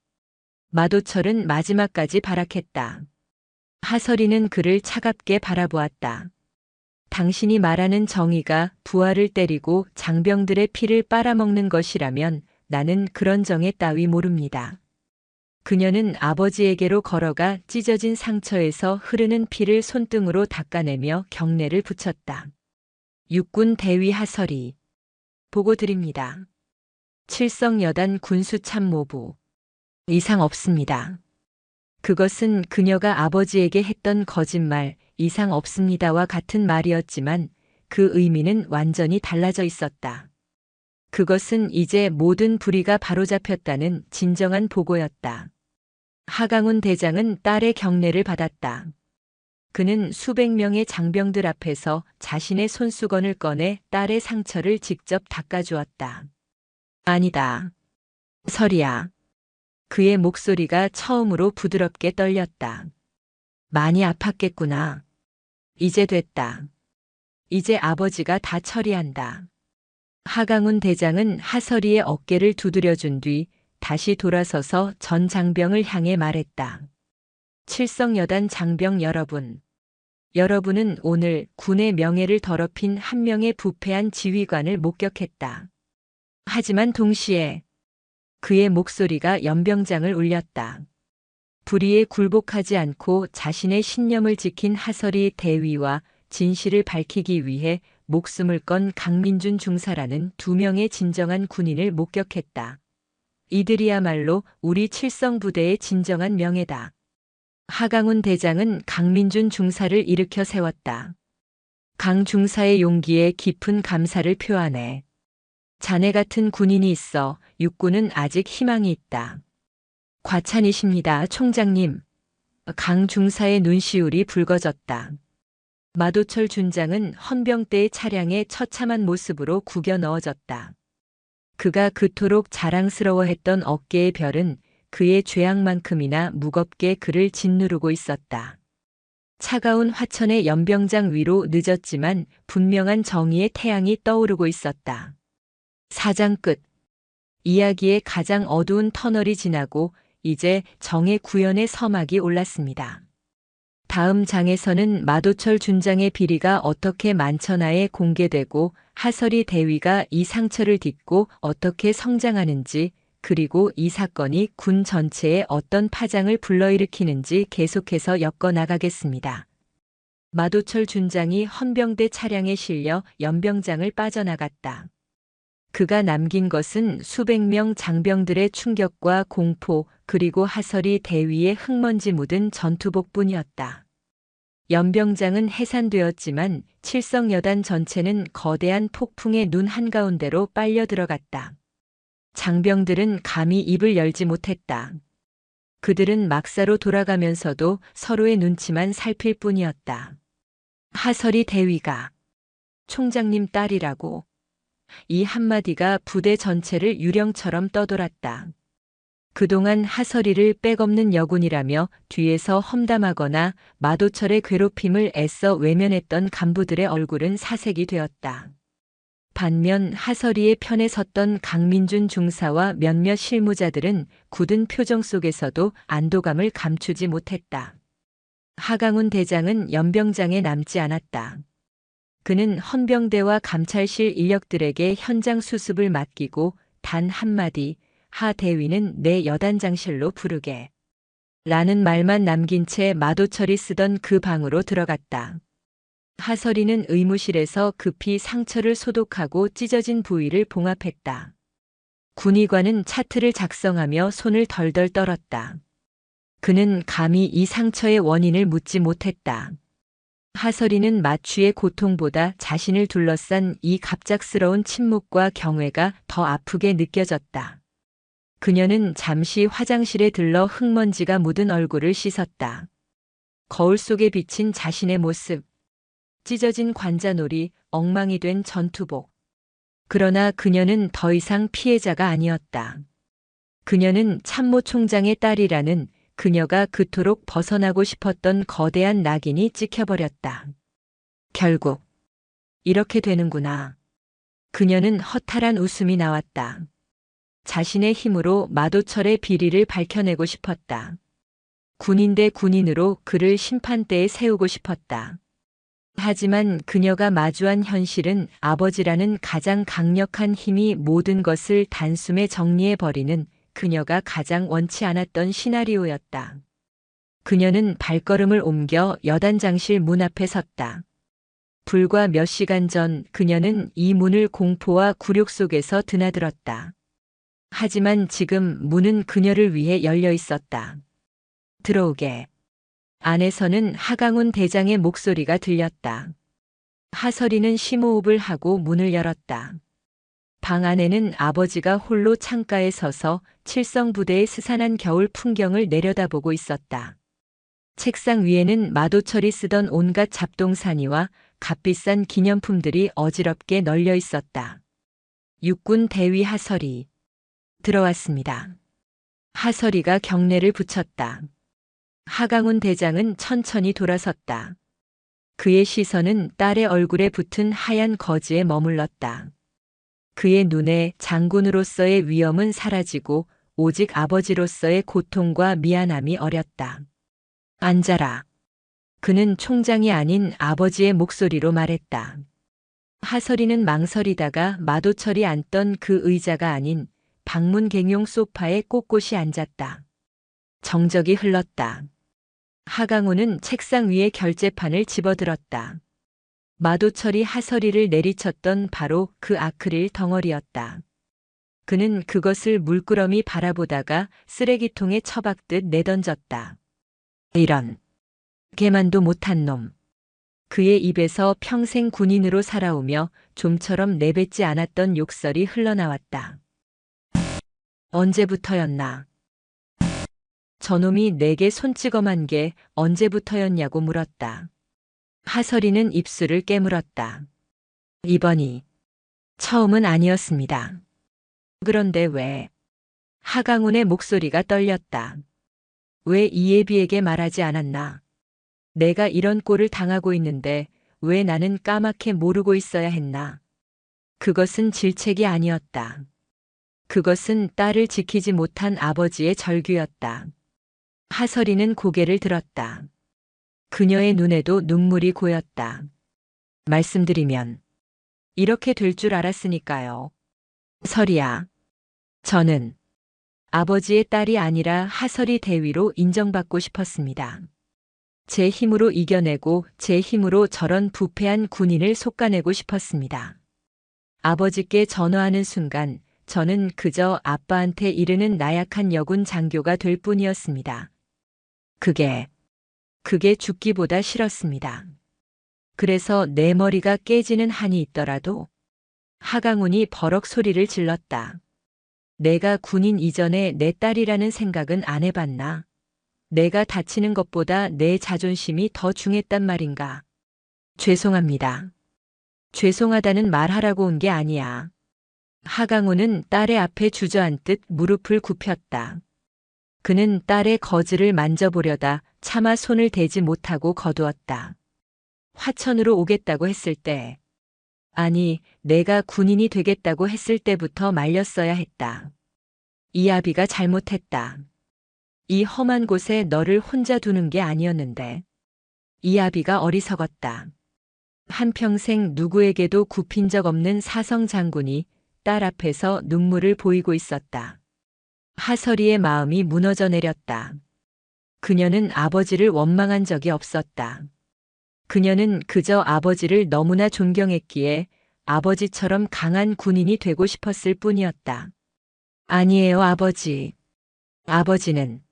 마도철은 마지막까지 발악했다. 하설이는 그를 차갑게 바라보았다. 당신이 말하는 정의가 부하를 때리고 장병들의 피를 빨아먹는 것이라면 나는 그런 정의 따위 모릅니다. 그녀는 아버지에게로 걸어가 찢어진 상처에서 흐르는 피를 손등으로 닦아내며 경례를 붙였다. 육군 대위 하설이. 보고 드립니다. 칠성여단 군수참모부. 이상 없습니다. 그것은 그녀가 아버지에게 했던 거짓말, 이상 없습니다와 같은 말이었지만 그 의미는 완전히 달라져 있었다. 그것은 이제 모든 불의가 바로잡혔다는 진정한 보고였다. 하강훈 대장은 딸의 경례를 받았다. 그는 수백 명의 장병들 앞에서 자신의 손수건을 꺼내 딸의 상처를 직접 닦아주었다. 아니다. 설이야. 그의 목소리가 처음으로 부드럽게 떨렸다. 많이 아팠겠구나. 이제 됐다. 이제 아버지가 다 처리한다. 하강훈 대장은 하설이의 어깨를 두드려준 뒤 다시 돌아서서 전 장병을 향해 말했다. 칠성여단 장병 여러분. 여러분은 오늘 군의 명예를 더럽힌 한 명의 부패한 지휘관을 목격했다. 하지만 동시에 그의 목소리가 연병장을 울렸다. 불의에 굴복하지 않고 자신의 신념을 지킨 하설이 대위와 진실을 밝히기 위해 목숨을 건 강민준 중사라는 2명의 진정한 군인을 목격했다. 이들이야말로 우리 칠성부대의 진정한 명예다. 하강훈 대장은 강민준 중사를 일으켜 세웠다. 강 중사의 용기에 깊은 감사를 표하네. 자네 같은 군인이 있어 육군은 아직 희망이 있다. 과찬이십니다, 총장님. 강 중사의 눈시울이 붉어졌다. 마도철 준장은 헌병대의 차량에 처참한 모습으로 구겨 넣어졌다. 그가 그토록 자랑스러워했던 어깨의 별은 그의 죄악만큼이나 무겁게 그를 짓누르고 있었다. 차가운 화천의 연병장 위로 늦었지만 분명한 정의의 태양이 떠오르고 있었다. 4장 끝. 이야기의 가장 어두운 터널이 지나고 이제 정의 구현의 서막이 올랐습니다. 다음 장에서는 마도철 준장의 비리가 어떻게 만천하에 공개되고 하설이 대위가 이 상처를 딛고 어떻게 성장하는지, 그리고 이 사건이 군 전체에 어떤 파장을 불러일으키는지 계속해서 엮어나가겠습니다. 마도철 준장이 헌병대 차량에 실려 연병장을 빠져나갔다. 그가 남긴 것은 수백 명 장병들의 충격과 공포, 그리고 하설이 대위에 흙먼지 묻은 전투복뿐이었다. 연병장은 해산되었지만 칠성여단 전체는 거대한 폭풍의 눈 한가운데로 빨려 들어갔다. 장병들은 감히 입을 열지 못했다. 그들은 막사로 돌아가면서도 서로의 눈치만 살필 뿐이었다. 하설이 대위가 총장님 딸이라고. 이 한마디가 부대 전체를 유령처럼 떠돌았다. 그동안 하설이를 백없는 여군이라며 뒤에서 험담하거나 마도철의 괴롭힘을 애써 외면했던 간부들의 얼굴은 사색이 되었다. 반면 하설이의 편에 섰던 강민준 중사와 몇몇 실무자들은 굳은 표정 속에서도 안도감을 감추지 못했다. 하강훈 대장은 연병장에 남지 않았다. 그는 헌병대와 감찰실 인력들에게 현장 수습을 맡기고 단 한마디 하 대위는 내 여단장실로 부르게 라는 말만 남긴 채 마도철이 쓰던 그 방으로 들어갔다. 하설이는 의무실에서 급히 상처를 소독하고 찢어진 부위를 봉합했다. 군의관은 차트를 작성하며 손을 덜덜 떨었다. 그는 감히 이 상처의 원인을 묻지 못했다. 하설이는 마취의 고통보다 자신을 둘러싼 이 갑작스러운 침묵과 경외가 더 아프게 느껴졌다. 그녀는 잠시 화장실에 들러 흙먼지가 묻은 얼굴을 씻었다. 거울 속에 비친 자신의 모습, 찢어진 관자놀이, 엉망이 된 전투복. 그러나 그녀는 더 이상 피해자가 아니었다. 그녀는 참모 총장의 딸이라는 그녀가 그토록 벗어나고 싶었던 거대한 낙인이 찍혀버렸다. 결국 이렇게 되는구나. 그녀는 허탈한 웃음이 나왔다. 자신의 힘으로 마도철의 비리를 밝혀내고 싶었다. 군인 대 군인으로 그를 심판대에 세우고 싶었다. 하지만 그녀가 마주한 현실은 아버지라는 가장 강력한 힘이 모든 것을 단숨에 정리해버리는 그녀가 가장 원치 않았던 시나리오였다. 그녀는 발걸음을 옮겨 여단장실 문 앞에 섰다. 불과 몇 시간 전 그녀는 이 문을 공포와 굴욕 속에서 드나들었다. 하지만 지금 문은 그녀를 위해 열려 있었다. 들어오게. 안에서는 하강훈 대장의 목소리가 들렸다. 하설이는 심호흡을 하고 문을 열었다. 방 안에는 아버지가 홀로 창가에 서서 칠성부대의 스산한 겨울 풍경을 내려다보고 있었다. 책상 위에는 마도철이 쓰던 온갖 잡동사니와 값비싼 기념품들이 어지럽게 널려 있었다. 육군 대위 하설이 들어왔습니다. 하설이가 경례를 붙였다. 하강훈 대장은 천천히 돌아섰다. 그의 시선은 딸의 얼굴에 붙은 하얀 거즈에 머물렀다. 그의 눈에 장군으로서의 위엄은 사라지고 오직 아버지로서의 고통과 미안함이 어렸다. 앉아라. 그는 총장이 아닌 아버지의 목소리로 말했다. 하설이는 망설이다가 마도철이 앉던 그 의자가 아닌 방문객용 소파에 꼿꼿이 앉았다. 정적이 흘렀다. 하강훈은 책상 위에 결제판을 집어들었다. 마도철이 하설이를 내리쳤던 바로 그 아크릴 덩어리였다. 그는 그것을 물끄러미 바라보다가 쓰레기통에 처박듯 내던졌다. 이런 개만도 못한 놈. 그의 입에서 평생 군인으로 살아오며 좀처럼 내뱉지 않았던 욕설이 흘러나왔다. 언제부터였나? 저놈이 내게 손찌검한 게 언제부터였냐고 물었다. 하설이는 입술을 깨물었다. 이번이 처음은 아니었습니다. 그런데 왜? 하강훈의 목소리가 떨렸다. 왜 이예비에게 말하지 않았나? 내가 이런 꼴을 당하고 있는데 왜 나는 까맣게 모르고 있어야 했나? 그것은 질책이 아니었다. 그것은 딸을 지키지 못한 아버지의 절규였다. 하설이는 고개를 들었다. 그녀의 눈에도 눈물이 고였다. 말씀드리면 이렇게 될 줄 알았으니까요. 설이야. 저는 아버지의 딸이 아니라 하설이 대위로 인정받고 싶었습니다. 제 힘으로 이겨내고 제 힘으로 저런 부패한 군인을 솎아내고 싶었습니다. 아버지께 전화하는 순간 저는 그저 아빠한테 이르는 나약한 여군 장교가 될 뿐이었습니다. 그게 죽기보다 싫었습니다. 그래서 내 머리가 깨지는 한이 있더라도. 하강훈이 버럭 소리를 질렀다. 내가 군인 이전에 내 딸이라는 생각은 안 해봤나? 내가 다치는 것보다 내 자존심이 더 중했단 말인가? 죄송합니다. 죄송하다는 말하라고 온 게 아니야. 하강훈은 딸의 앞에 주저앉듯 무릎을 굽혔다. 그는 딸의 거즈를 만져보려다 차마 손을 대지 못하고 거두었다. 화천으로 오겠다고 했을 때, 아니, 내가 군인이 되겠다고 했을 때부터 말렸어야 했다. 이아비가 잘못했다. 이 험한 곳에 너를 혼자 두는 게 아니었는데. 이아비가 어리석었다. 한평생 누구에게도 굽힌 적 없는 사성 장군이 딸 앞에서 눈물을 보이고 있었다. 하설이의 마음이 무너져 내렸다. 그녀는 아버지를 원망한 적이 없었다. 그녀는 그저 아버지를 너무나 존경했기에 아버지처럼 강한 군인이 되고 싶었을 뿐이었다. 아니에요, 아버지. 아버지는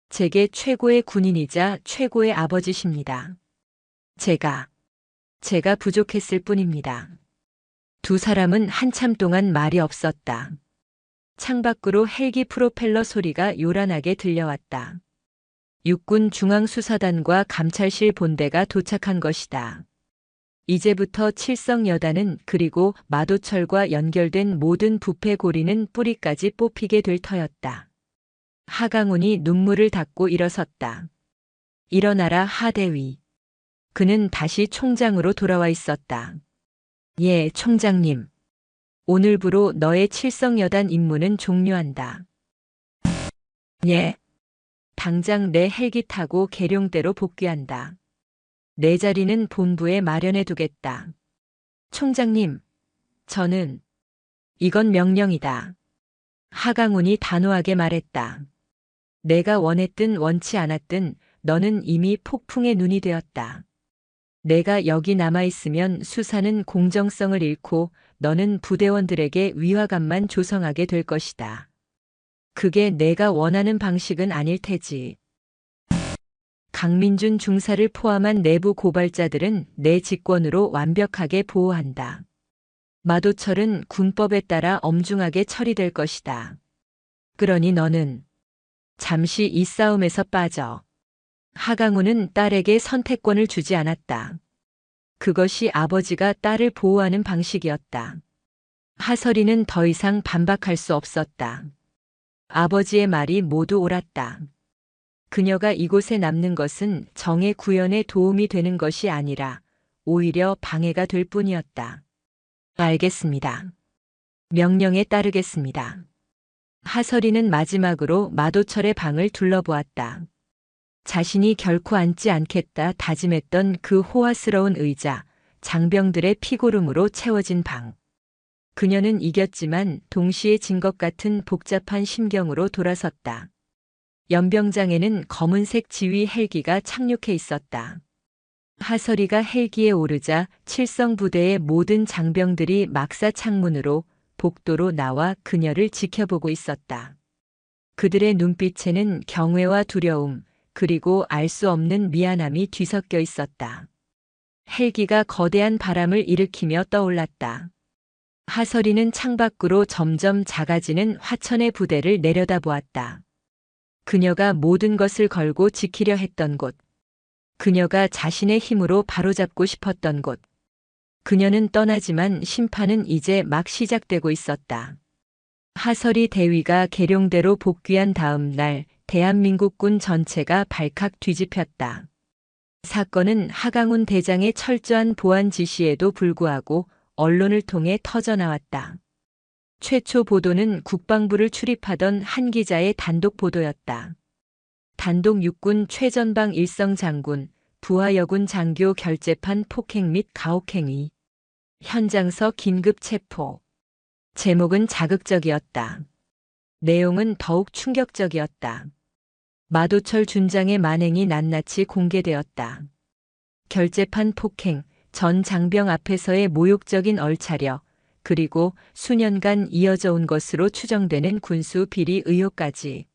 제게 최고의 군인이자 최고의 아버지십니다. 제가 부족했을 뿐입니다. 두 사람은 한참 동안 말이 없었다. 창밖으로 헬기 프로펠러 소리가 요란하게 들려왔다. 육군 중앙수사단과 감찰실 본대가 도착한 것이다. 이제부터 칠성여단은 그리고 마도철과 연결된 모든 부패 고리는 뿌리까지 뽑히게 될 터였다. 하강훈이 눈물을 닦고 일어섰다. 일어나라, 하대위. 그는 다시 총장으로 돌아와 있었다. 예, 총장님. 오늘부로 너의 칠성여단 임무는 종료한다. 예. 당장 내 헬기 타고 계룡대로 복귀한다. 내 자리는 본부에 마련해 두겠다. 총장님, 이건 명령이다. 하강훈이 단호하게 말했다. 내가 원했든 원치 않았든 너는 이미 폭풍의 눈이 되었다. 내가 여기 남아있으면 수사는 공정성을 잃고 너는 부대원들에게 위화감만 조성하게 될 것이다. 그게 내가 원하는 방식은 아닐 테지. 강민준 중사를 포함한 내부 고발자들은 내 직권으로 완벽하게 보호한다. 마도철은 군법에 따라 엄중하게 처리될 것이다. 그러니 너는 잠시 이 싸움에서 빠져. 하강훈은 딸에게 선택권을 주지 않았다. 그것이 아버지가 딸을 보호하는 방식이었다. 하설이는 더 이상 반박할 수 없었다. 아버지의 말이 모두 옳았다. 그녀가 이곳에 남는 것은 정의 구현에 도움이 되는 것이 아니라 오히려 방해가 될 뿐이었다. 알겠습니다. 명령에 따르겠습니다. 하설이는 마지막으로 마도철의 방을 둘러보았다. 자신이 결코 앉지 않겠다 다짐했던 그 호화스러운 의자, 장병들의 피고름으로 채워진 방. 그녀는 이겼지만 동시에 진 것 같은 복잡한 심경으로 돌아섰다. 연병장에는 검은색 지휘 헬기가 착륙해 있었다. 하설이가 헬기에 오르자 칠성부대의 모든 장병들이 막사 창문으로 복도로 나와 그녀를 지켜보고 있었다. 그들의 눈빛에는 경외와 두려움, 그리고 알 수 없는 미안함이 뒤섞여 있었다. 헬기가 거대한 바람을 일으키며 떠올랐다. 하설이는 창밖으로 점점 작아지는 화천의 부대를 내려다보았다. 그녀가 모든 것을 걸고 지키려 했던 곳. 그녀가 자신의 힘으로 바로잡고 싶었던 곳. 그녀는 떠나지만 심판은 이제 막 시작되고 있었다. 하설이 대위가 계룡대로 복귀한 다음 날 대한민국군 전체가 발칵 뒤집혔다. 사건은 하강훈 대장의 철저한 보안 지시에도 불구하고 언론을 통해 터져나왔다. 최초 보도는 국방부를 출입하던 한 기자의 단독 보도였다. 단독 육군 최전방 일성 장군, 부하여군 장교 결재판 폭행 및 가혹행위. 현장서 긴급 체포. 제목은 자극적이었다. 내용은 더욱 충격적이었다. 마도철 준장의 만행이 낱낱이 공개되었다. 결재판 폭행, 전 장병 앞에서의 모욕적인 얼차려, 그리고 수년간 이어져 온 것으로 추정되는 군수 비리 의혹까지.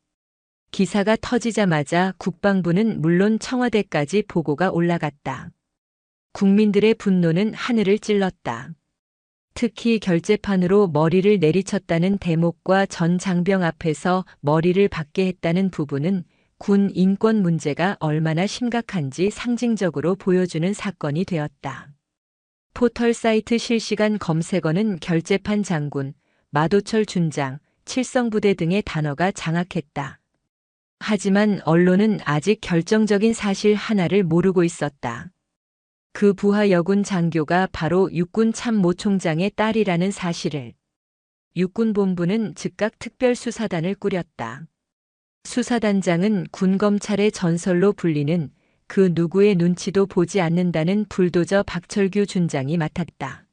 기사가 터지자마자 국방부는 물론 청와대까지 보고가 올라갔다. 국민들의 분노는 하늘을 찔렀다. 특히 결재판으로 머리를 내리쳤다는 대목과 전 장병 앞에서 머리를 박게 했다는 부분은 군 인권 문제가 얼마나 심각한지 상징적으로 보여주는 사건이 되었다. 포털 사이트 실시간 검색어는 결재판 장군, 마도철 준장, 칠성부대 등의 단어가 장악했다. 하지만 언론은 아직 결정적인 사실 하나를 모르고 있었다. 그 부하 여군 장교가 바로 육군 참모총장의 딸이라는 사실을. 육군본부는 즉각 특별수사단을 꾸렸다. 수사단장은 군검찰의 전설로 불리는 그 누구의 눈치도 보지 않는다는 불도저 박철규 준장이 맡았다.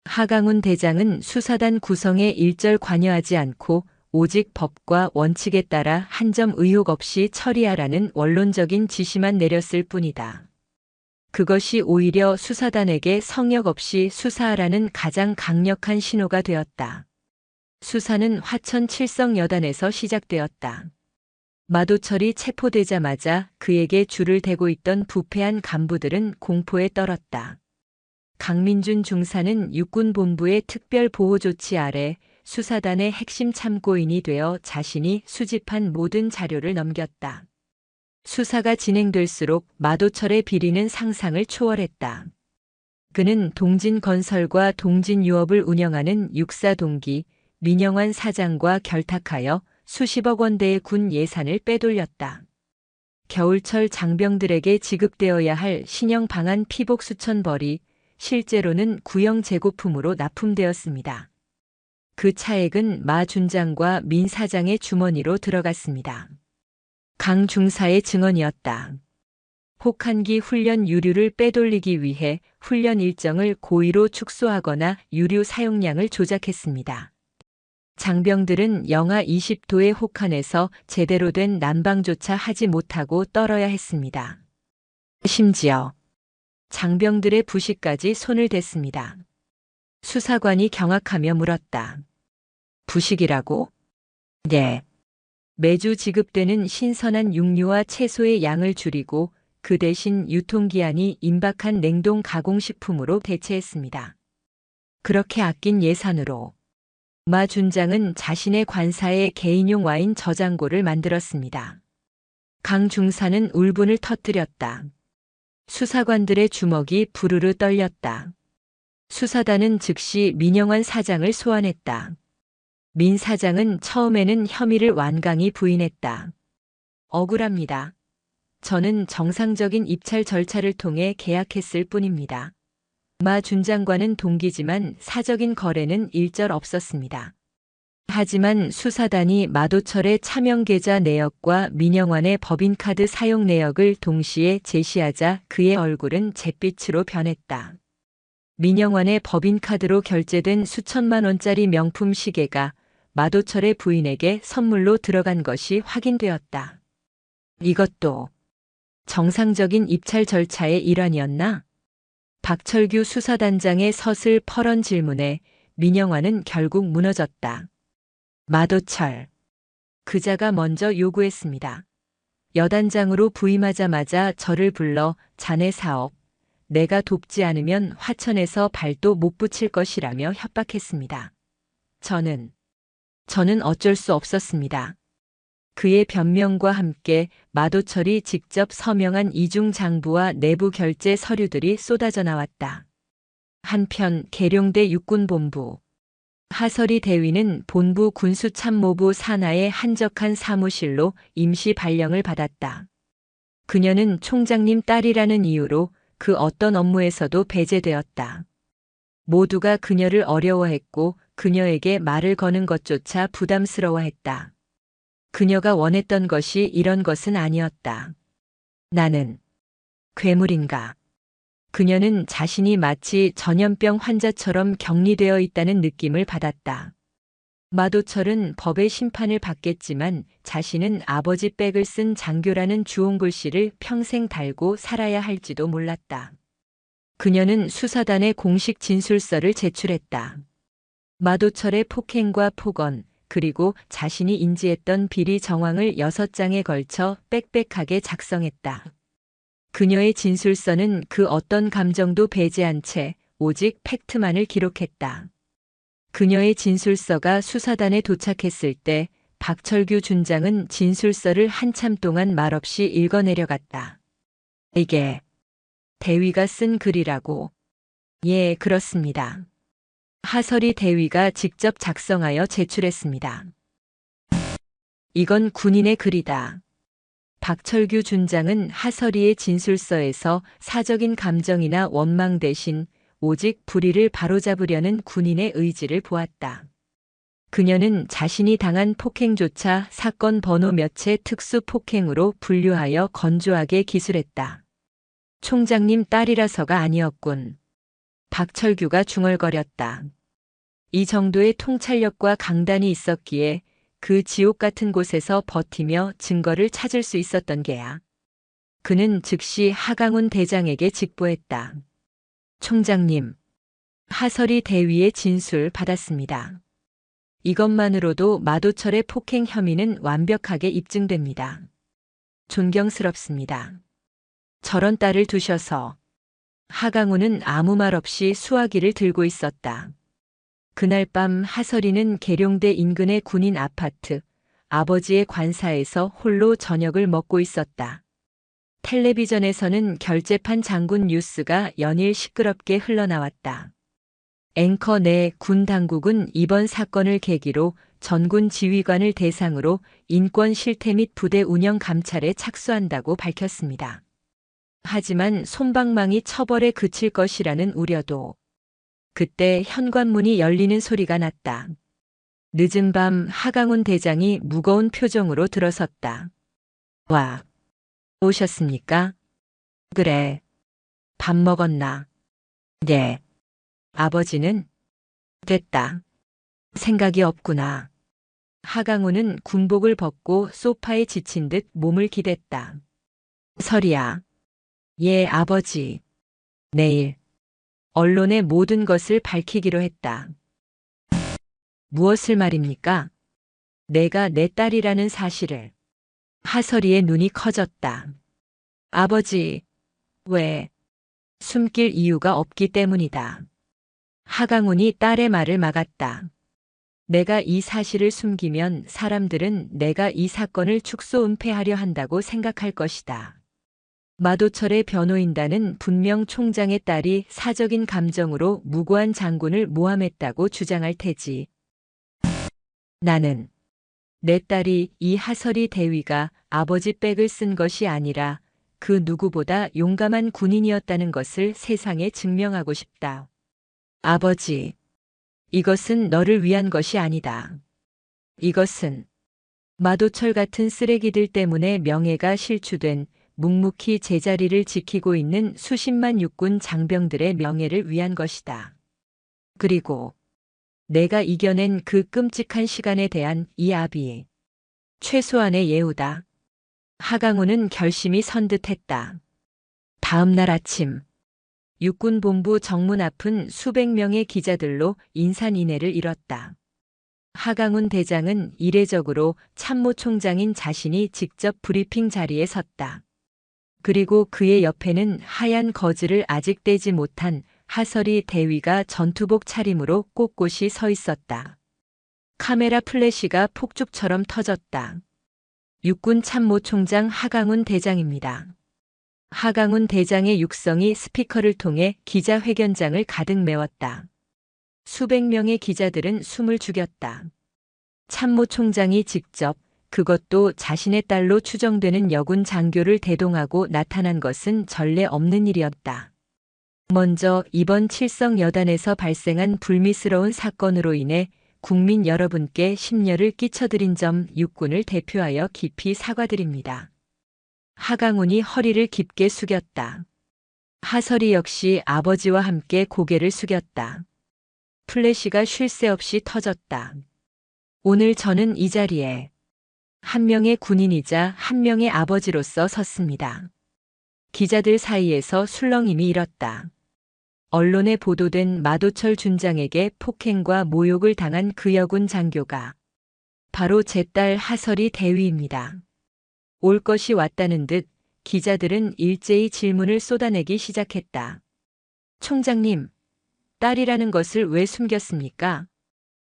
하강훈 대장은 수사단 구성에 일절 관여하지 않고 오직 법과 원칙에 따라 한 점 의혹 없이 처리하라는 원론적인 지시만 내렸을 뿐이다. 그것이 오히려 수사단에게 성역 없이 수사하라는 가장 강력한 신호가 되었다. 수사는 화천 칠성여단에서 시작되었다. 마도철이 체포되자마자 그에게 줄을 대고 있던 부패한 간부들은 공포에 떨었다. 강민준 중사는 육군본부의 특별보호조치 아래 수사단의 핵심 참고인이 되어 자신이 수집한 모든 자료를 넘겼다. 수사가 진행될수록 마도철의 비리는 상상을 초월했다. 그는 동진건설과 동진유업을 운영하는 육사동기 민영환 사장과 결탁하여 수십억 원대의 군 예산을 빼돌렸다. 겨울철 장병들에게 지급되어야 할 신형 방한 피복 수천 벌이 실제로는 구형 재고품으로 납품되었습니다. 그 차액은 마 준장과 민 사장의 주머니로 들어갔습니다. 강 중사의 증언이었다. 혹한기 훈련 유류를 빼돌리기 위해 훈련 일정을 고의로 축소하거나 유류 사용량을 조작했습니다. 장병들은 영하 20도의 혹한에서 제대로 된 난방조차 하지 못하고 떨어야 했습니다. 심지어 장병들의 부식까지 손을 댔습니다. 수사관이 경악하며 물었다. 부식이라고? 네. 매주 지급되는 신선한 육류와 채소의 양을 줄이고 그 대신 유통기한이 임박한 냉동 가공식품으로 대체했습니다. 그렇게 아낀 예산으로 마 준장은 자신의 관사에 개인용 와인 저장고를 만들었습니다. 강 중사는 울분을 터뜨렸다. 수사관들의 주먹이 부르르 떨렸다. 수사단은 즉시 민영환 사장을 소환했다. 민 사장은 처음에는 혐의를 완강히 부인했다. 억울합니다. 저는 정상적인 입찰 절차를 통해 계약했을 뿐입니다. 마 준장과는 동기지만 사적인 거래는 일절 없었습니다. 하지만 수사단이 마도철의 차명 계좌 내역과 민영환의 법인카드 사용 내역을 동시에 제시하자 그의 얼굴은 잿빛으로 변했다. 민영환의 법인카드로 결제된 수천만 원짜리 명품 시계가 마도철의 부인에게 선물로 들어간 것이 확인되었다. 이것도 정상적인 입찰 절차의 일환이었나? 박철규 수사단장의 서슬 퍼런 질문에 민영환은 결국 무너졌다. 마도철. 그자가 먼저 요구했습니다. 여단장으로 부임하자마자 저를 불러 자네 사업, 내가 돕지 않으면 화천에서 발도 못 붙일 것이라며 협박했습니다. 저는 어쩔 수 없었습니다. 그의 변명과 함께 마도철이 직접 서명한 이중 장부와 내부 결제 서류들이 쏟아져 나왔다. 한편 계룡대 육군본부 하설이 대위는 본부 군수참모부 산하의 한적한 사무실로 임시 발령을 받았다. 그녀는 총장님 딸이라는 이유로 그 어떤 업무에서도 배제되었다. 모두가 그녀를 어려워했고 그녀에게 말을 거는 것조차 부담스러워했다. 그녀가 원했던 것이 이런 것은 아니었다. 나는 괴물인가? 그녀는 자신이 마치 전염병 환자처럼 격리되어 있다는 느낌을 받았다. 마도철은 법의 심판을 받겠지만 자신은 아버지 백을 쓴 장교라는 주홍글씨를 평생 달고 살아야 할지도 몰랐다. 그녀는 수사단에 공식 진술서를 제출했다. 마도철의 폭행과 폭언, 그리고 자신이 인지했던 비리 정황을 6장에 걸쳐 빽빽하게 작성했다. 그녀의 진술서는 그 어떤 감정도 배제한 채 오직 팩트만을 기록했다. 그녀의 진술서가 수사단에 도착했을 때 박철규 준장은 진술서를 한참 동안 말없이 읽어내려갔다. 이게 대위가 쓴 글이라고? 예, 그렇습니다. 하설이 대위가 직접 작성하여 제출했습니다. 이건 군인의 글이다. 박철규 준장은 하설이의 진술서에서 사적인 감정이나 원망 대신 오직 불의를 바로잡으려는 군인의 의지를 보았다. 그녀는 자신이 당한 폭행조차 사건 번호 몇의 특수 폭행으로 분류하여 건조하게 기술했다. 총장님 딸이라서가 아니었군. 박철규가 중얼거렸다. 이 정도의 통찰력과 강단이 있었기에 그 지옥 같은 곳에서 버티며 증거를 찾을 수 있었던 게야. 그는 즉시 하강훈 대장에게 직보했다. 총장님, 하설이 대위의 진술 받았습니다. 이것만으로도 마도철의 폭행 혐의는 완벽하게 입증됩니다. 존경스럽습니다. 저런 딸을 두셔서. 하강훈은 아무 말 없이 수화기를 들고 있었다. 그날 밤 하설이는 계룡대 인근의 군인 아파트, 아버지의 관사에서 홀로 저녁을 먹고 있었다. 텔레비전에서는 결재판 장군 뉴스가 연일 시끄럽게 흘러나왔다. 앵커 내 군 당국은 이번 사건을 계기로 전군 지휘관을 대상으로 인권 실태 및 부대 운영 감찰에 착수한다고 밝혔습니다. 하지만 솜방망이 처벌에 그칠 것이라는 우려도. 그때 현관문이 열리는 소리가 났다. 늦은 밤 하강훈 대장이 무거운 표정으로 들어섰다. 와, 오셨습니까? 그래. 밥 먹었나? 네. 아버지는? 됐다. 생각이 없구나. 하강훈은 군복을 벗고 소파에 지친 듯 몸을 기댔다. 설이야. 예, 아버지. 내일 언론에 모든 것을 밝히기로 했다. 무엇을 말입니까? 내가 내 딸이라는 사실을. 하설이의 눈이 커졌다. 아버지, 왜? 숨길 이유가 없기 때문이다. 하강훈이 딸의 말을 막았다. 내가 이 사실을 숨기면 사람들은 내가 이 사건을 축소 은폐하려 한다고 생각할 것이다. 마도철의 변호인단은 분명 총장의 딸이 사적인 감정으로 무고한 장군을 모함했다고 주장할 테지. 나는 내 딸이 이 하설이 대위가 아버지 백을 쓴 것이 아니라 그 누구보다 용감한 군인이었다는 것을 세상에 증명하고 싶다. 아버지, 이것은 너를 위한 것이 아니다. 이것은 마도철 같은 쓰레기들 때문에 명예가 실추된 묵묵히 제자리를 지키고 있는 수십만 육군 장병들의 명예를 위한 것이다. 그리고 내가 이겨낸 그 끔찍한 시간에 대한 이 아비. 최소한의 예우다. 하강훈은 결심이 선 듯했다. 다음 날 아침 육군본부 정문 앞은 수백 명의 기자들로 인산인해를 이뤘다. 하강훈 대장은 이례적으로 참모총장인 자신이 직접 브리핑 자리에 섰다. 그리고 그의 옆에는 하얀 거즈를 아직 떼지 못한 하설이 대위가 전투복 차림으로 꼿꼿이 서 있었다. 카메라 플래시가 폭죽처럼 터졌다. 육군 참모총장 하강훈 대장입니다. 하강훈 대장의 육성이 스피커를 통해 기자회견장을 가득 메웠다. 수백 명의 기자들은 숨을 죽였다. 참모총장이 직접, 그것도 자신의 딸로 추정되는 여군 장교를 대동하고 나타난 것은 전례 없는 일이었다. 먼저 이번 칠성 여단에서 발생한 불미스러운 사건으로 인해 국민 여러분께 심려를 끼쳐드린 점 육군을 대표하여 깊이 사과드립니다. 하강훈이 허리를 깊게 숙였다. 하설이 역시 아버지와 함께 고개를 숙였다. 플래시가 쉴 새 없이 터졌다. 오늘 저는 이 자리에 한 명의 군인이자 한 명의 아버지로서 섰습니다. 기자들 사이에서 술렁임이 일었다. 언론에 보도된 마도철 준장에게 폭행과 모욕을 당한 그 여군 장교가 바로 제 딸 하설이 대위입니다. 올 것이 왔다는 듯 기자들은 일제히 질문을 쏟아내기 시작했다. 총장님, 딸이라는 것을 왜 숨겼습니까?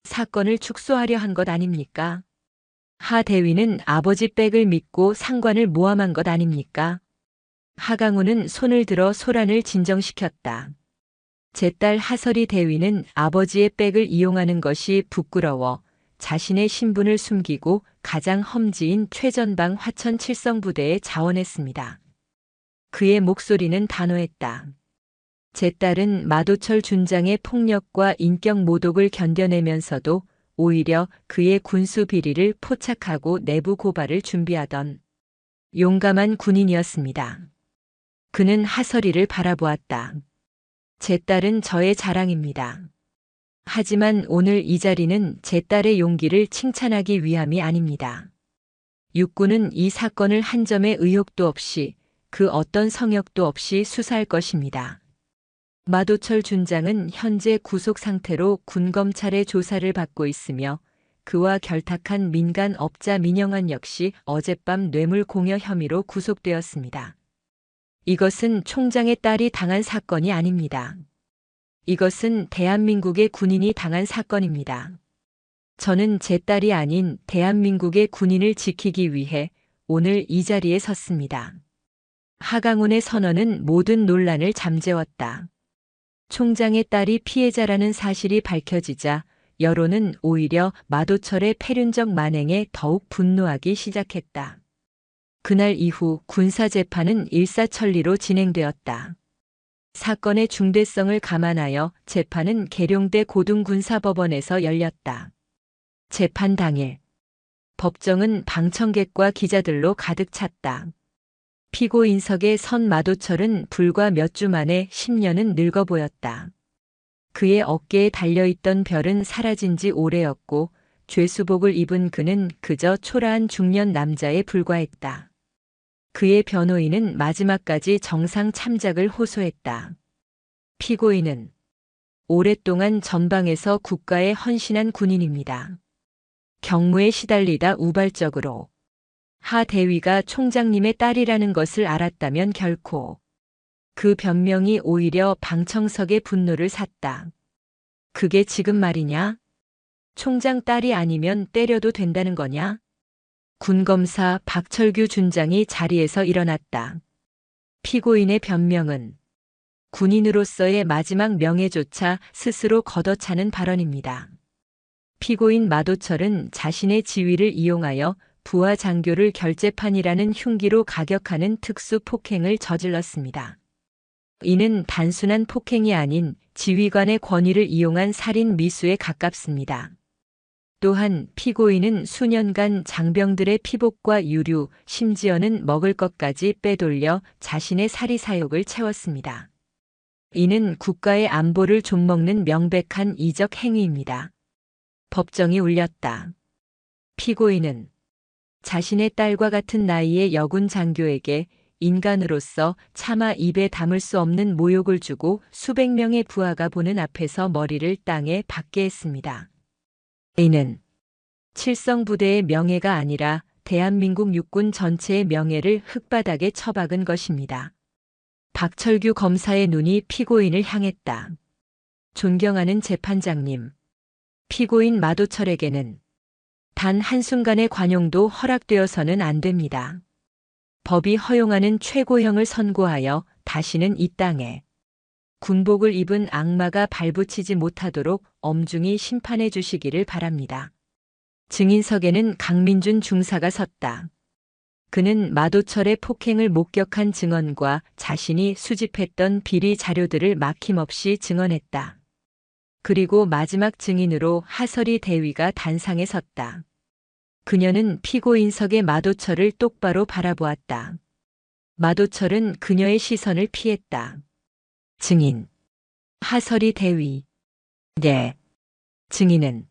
사건을 축소하려 한 것 아닙니까? 하 대위는 아버지 백을 믿고 상관을 모함한 것 아닙니까? 하강훈은 손을 들어 소란을 진정시켰다. 제 딸 하설이 대위는 아버지의 백을 이용하는 것이 부끄러워 자신의 신분을 숨기고 가장 험지인 최전방 화천 칠성부대에 자원했습니다. 그의 목소리는 단호했다. 제 딸은 마도철 준장의 폭력과 인격 모독을 견뎌내면서도 오히려 그의 군수 비리를 포착하고 내부 고발을 준비하던 용감한 군인이었습니다. 그는 하설이를 바라보았다. 제 딸은 저의 자랑입니다. 하지만 오늘 이 자리는 제 딸의 용기를 칭찬하기 위함이 아닙니다. 육군은 이 사건을 한 점의 의혹도 없이 그 어떤 성역도 없이 수사할 것입니다. 마도철 준장은 현재 구속 상태로 군검찰의 조사를 받고 있으며 그와 결탁한 민간업자 민영환 역시 어젯밤 뇌물 공여 혐의로 구속되었습니다. 이것은 총장의 딸이 당한 사건이 아닙니다. 이것은 대한민국의 군인이 당한 사건입니다. 저는 제 딸이 아닌 대한민국의 군인을 지키기 위해 오늘 이 자리에 섰습니다. 하강훈의 선언은 모든 논란을 잠재웠다. 총장의 딸이 피해자라는 사실이 밝혀지자 여론은 오히려 마도철의 패륜적 만행에 더욱 분노하기 시작했다. 그날 이후 군사재판은 일사천리로 진행되었다. 사건의 중대성을 감안하여 재판은 계룡대 고등군사법원에서 열렸다. 재판 당일 법정은 방청객과 기자들로 가득 찼다. 피고인석에 선 마도철은 불과 몇 주 만에 10년은 늙어 보였다. 그의 어깨에 달려있던 별은 사라진 지 오래였고 죄수복을 입은 그는 그저 초라한 중년 남자에 불과했다. 그의 변호인은 마지막까지 정상 참작을 호소했다. 피고인은 오랫동안 전방에서 국가에 헌신한 군인입니다. 경무에 시달리다 우발적으로 하 대위가 총장님의 딸이라는 것을 알았다면 결코 그 변명이 오히려 방청석의 분노를 샀다. 그게 지금 말이냐? 총장 딸이 아니면 때려도 된다는 거냐? 군검사 박철규 준장이 자리에서 일어났다. 피고인의 변명은 군인으로서의 마지막 명예조차 스스로 걷어차는 발언입니다. 피고인 마도철은 자신의 지위를 이용하여 부하 장교를 결재판이라는 흉기로 가격하는 특수 폭행을 저질렀습니다. 이는 단순한 폭행이 아닌 지휘관의 권위를 이용한 살인 미수에 가깝습니다. 또한 피고인은 수년간 장병들의 피복과 유류, 심지어는 먹을 것까지 빼돌려 자신의 사리사욕을 채웠습니다. 이는 국가의 안보를 좀먹는 명백한 이적 행위입니다. 법정이 울렸다. 피고인은 자신의 딸과 같은 나이의 여군 장교에게 인간으로서 차마 입에 담을 수 없는 모욕을 주고 수백 명의 부하가 보는 앞에서 머리를 땅에 박게 했습니다. 이는 칠성부대의 명예가 아니라 대한민국 육군 전체의 명예를 흙바닥에 처박은 것입니다. 박철규 검사의 눈이 피고인을 향했다. 존경하는 재판장님, 피고인 마도철에게는 단 한순간의 관용도 허락되어서는 안 됩니다. 법이 허용하는 최고형을 선고하여 다시는 이 땅에 군복을 입은 악마가 발붙이지 못하도록 엄중히 심판해 주시기를 바랍니다. 증인석에는 강민준 중사가 섰다. 그는 마도철의 폭행을 목격한 증언과 자신이 수집했던 비리 자료들을 막힘없이 증언했다. 그리고 마지막 증인으로 하설이 대위가 단상에 섰다. 그녀는 피고인석의 마도철을 똑바로 바라보았다. 마도철은 그녀의 시선을 피했다. 증인. 하설이 대위. 네. 증인은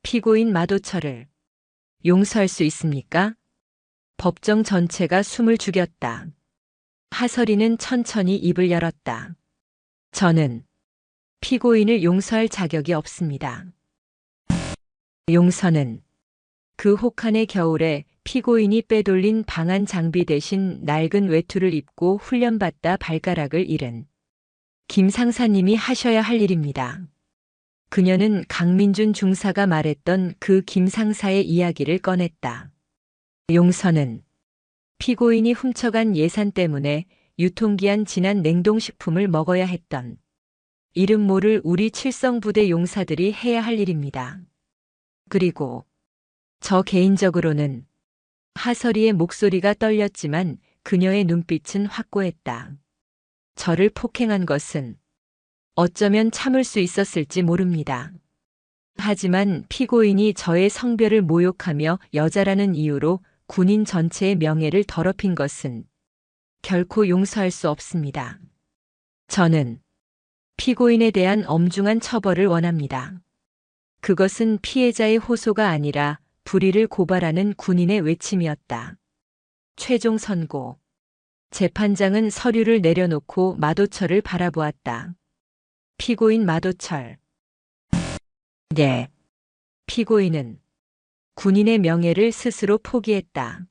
피고인 마도철을 용서할 수 있습니까? 법정 전체가 숨을 죽였다. 하설이는 천천히 입을 열었다. 저는 피고인을 용서할 자격이 없습니다. 용서는 그 혹한의 겨울에 피고인이 빼돌린 방한 장비 대신 낡은 외투를 입고 훈련받다 발가락을 잃은 김 상사님이 하셔야 할 일입니다. 그녀는 강민준 중사가 말했던 그 김 상사의 이야기를 꺼냈다. 용서는 피고인이 훔쳐간 예산 때문에 유통기한 지난 냉동식품을 먹어야 했던 이름 모를 우리 칠성부대 용사들이 해야 할 일입니다. 그리고 저 개인적으로는 하설이의 목소리가 떨렸지만 그녀의 눈빛은 확고했다. 저를 폭행한 것은 어쩌면 참을 수 있었을지 모릅니다. 하지만 피고인이 저의 성별을 모욕하며 여자라는 이유로 군인 전체의 명예를 더럽힌 것은 결코 용서할 수 없습니다. 저는 피고인에 대한 엄중한 처벌을 원합니다. 그것은 피해자의 호소가 아니라 불의를 고발하는 군인의 외침이었다. 최종 선고. 재판장은 서류를 내려놓고 마도철을 바라보았다. 피고인 마도철. 네. 피고인은 군인의 명예를 스스로 포기했다.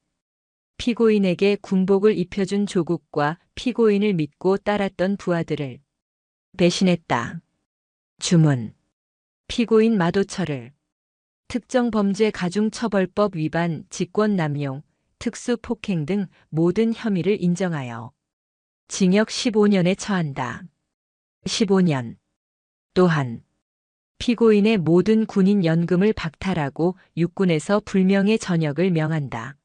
피고인에게 군복을 입혀준 조국과 피고인을 믿고 따랐던 부하들을 배신했다. 주문. 피고인 마도철을 특정범죄가중처벌법 위반, 직권남용, 특수폭행 등 모든 혐의를 인정하여 징역 15년에 처한다. 15년. 또한 피고인의 모든 군인 연금을 박탈하고 육군에서 불명예 전역을 명한다.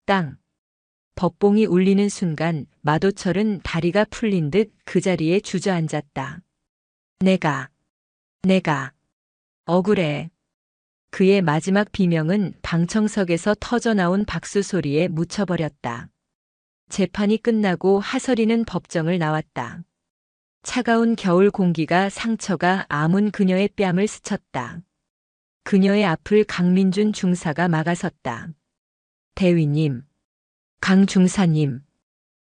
땅. 법봉이 울리는 순간 마도철은 다리가 풀린 듯 그 자리에 주저앉았다. 내가 억울해. 그의 마지막 비명은 방청석에서 터져나온 박수 소리에 묻혀버렸다. 재판이 끝나고 하설이는 법정을 나왔다. 차가운 겨울 공기가 상처가 아문 그녀의 뺨을 스쳤다. 그녀의 앞을 강민준 중사가 막아섰다. 대위님, 강 중사님,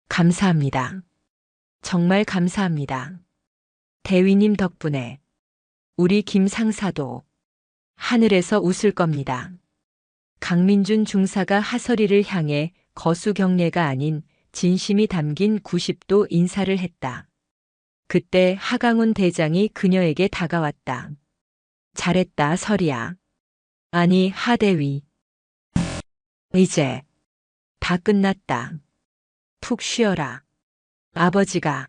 감사합니다. 정말 감사합니다. 대위님 덕분에 우리 김 상사도 하늘에서 웃을 겁니다. 강민준 중사가 하설이를 향해 거수경례가 아닌 진심이 담긴 90도 인사를 했다. 그때 하강훈 대장이 그녀에게 다가왔다. 잘했다, 설이야. 아니, 하대위. 이제 다 끝났다. 푹 쉬어라. 아버지가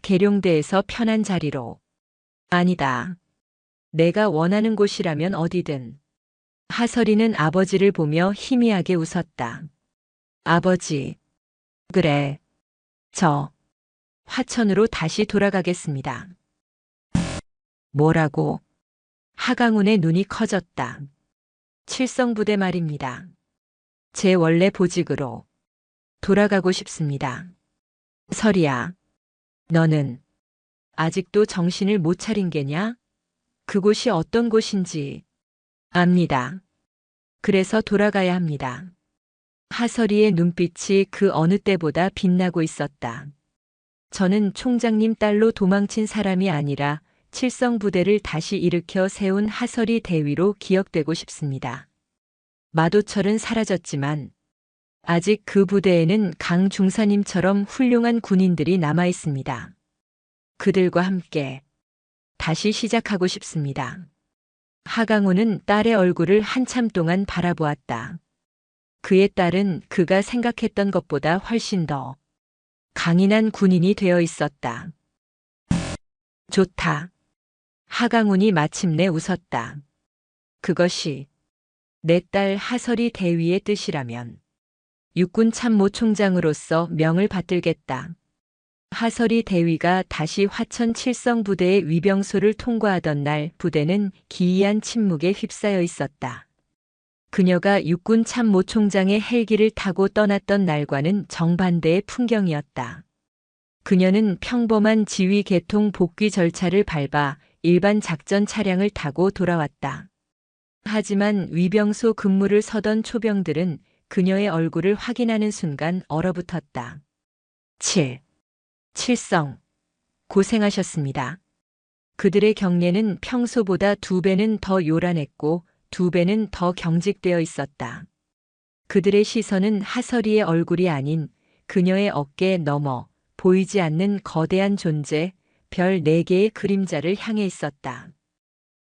계룡대에서 편한 자리로. 아니다. 내가 원하는 곳이라면 어디든. 하설이는 아버지를 보며 희미하게 웃었다. 아버지. 그래. 저 화천으로 다시 돌아가겠습니다. 뭐라고? 하강훈의 눈이 커졌다. 칠성부대 말입니다. 제 원래 보직으로 돌아가고 싶습니다. 설이야, 너는 아직도 정신을 못 차린 게냐? 그곳이 어떤 곳인지 압니다. 그래서 돌아가야 합니다. 하설이의 눈빛이 그 어느 때보다 빛나고 있었다. 저는 총장님 딸로 도망친 사람이 아니라 칠성부대를 다시 일으켜 세운 하설이 대위로 기억되고 싶습니다. 마도철은 사라졌지만 아직 그 부대에는 강 중사님처럼 훌륭한 군인들이 남아 있습니다. 그들과 함께 다시 시작하고 싶습니다. 하강훈은 딸의 얼굴을 한참 동안 바라보았다. 그의 딸은 그가 생각했던 것보다 훨씬 더 강인한 군인이 되어 있었다. 좋다. 하강훈이 마침내 웃었다. 그것이 내 딸 하설이 대위의 뜻이라면 육군 참모총장으로서 명을 받들겠다. 하설이 대위가 다시 화천 칠성부대의 위병소를 통과하던 날 부대는 기이한 침묵에 휩싸여 있었다. 그녀가 육군 참모총장의 헬기를 타고 떠났던 날과는 정반대의 풍경이었다. 그녀는 평범한 지휘 개통 복귀 절차를 밟아 일반 작전 차량을 타고 돌아왔다. 하지만 위병소 근무를 서던 초병들은 그녀의 얼굴을 확인하는 순간 얼어붙었다. 칠성, 고생하셨습니다. 그들의 경례는 평소보다 2배는 더 요란했고 2배는 더 경직되어 있었다. 그들의 시선은 하설이의 얼굴이 아닌 그녀의 어깨 너머 보이지 않는 거대한 존재, 별 4개의 그림자를 향해 있었다.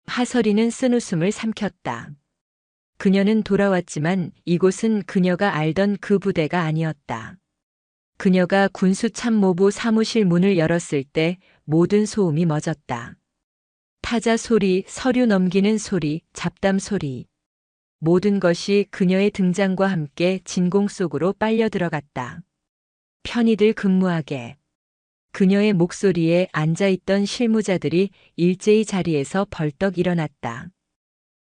하설이는 쓴웃음을 삼켰다. 그녀는 돌아왔지만 이곳은 그녀가 알던 그 부대가 아니었다. 그녀가 군수참모부 사무실 문을 열었을 때 모든 소음이 멎었다. 타자 소리, 서류 넘기는 소리, 잡담 소리. 모든 것이 그녀의 등장과 함께 진공 속으로 빨려 들어갔다. 편히들 근무하게. 그녀의 목소리에 앉아있던 실무자들이 일제히 자리에서 벌떡 일어났다.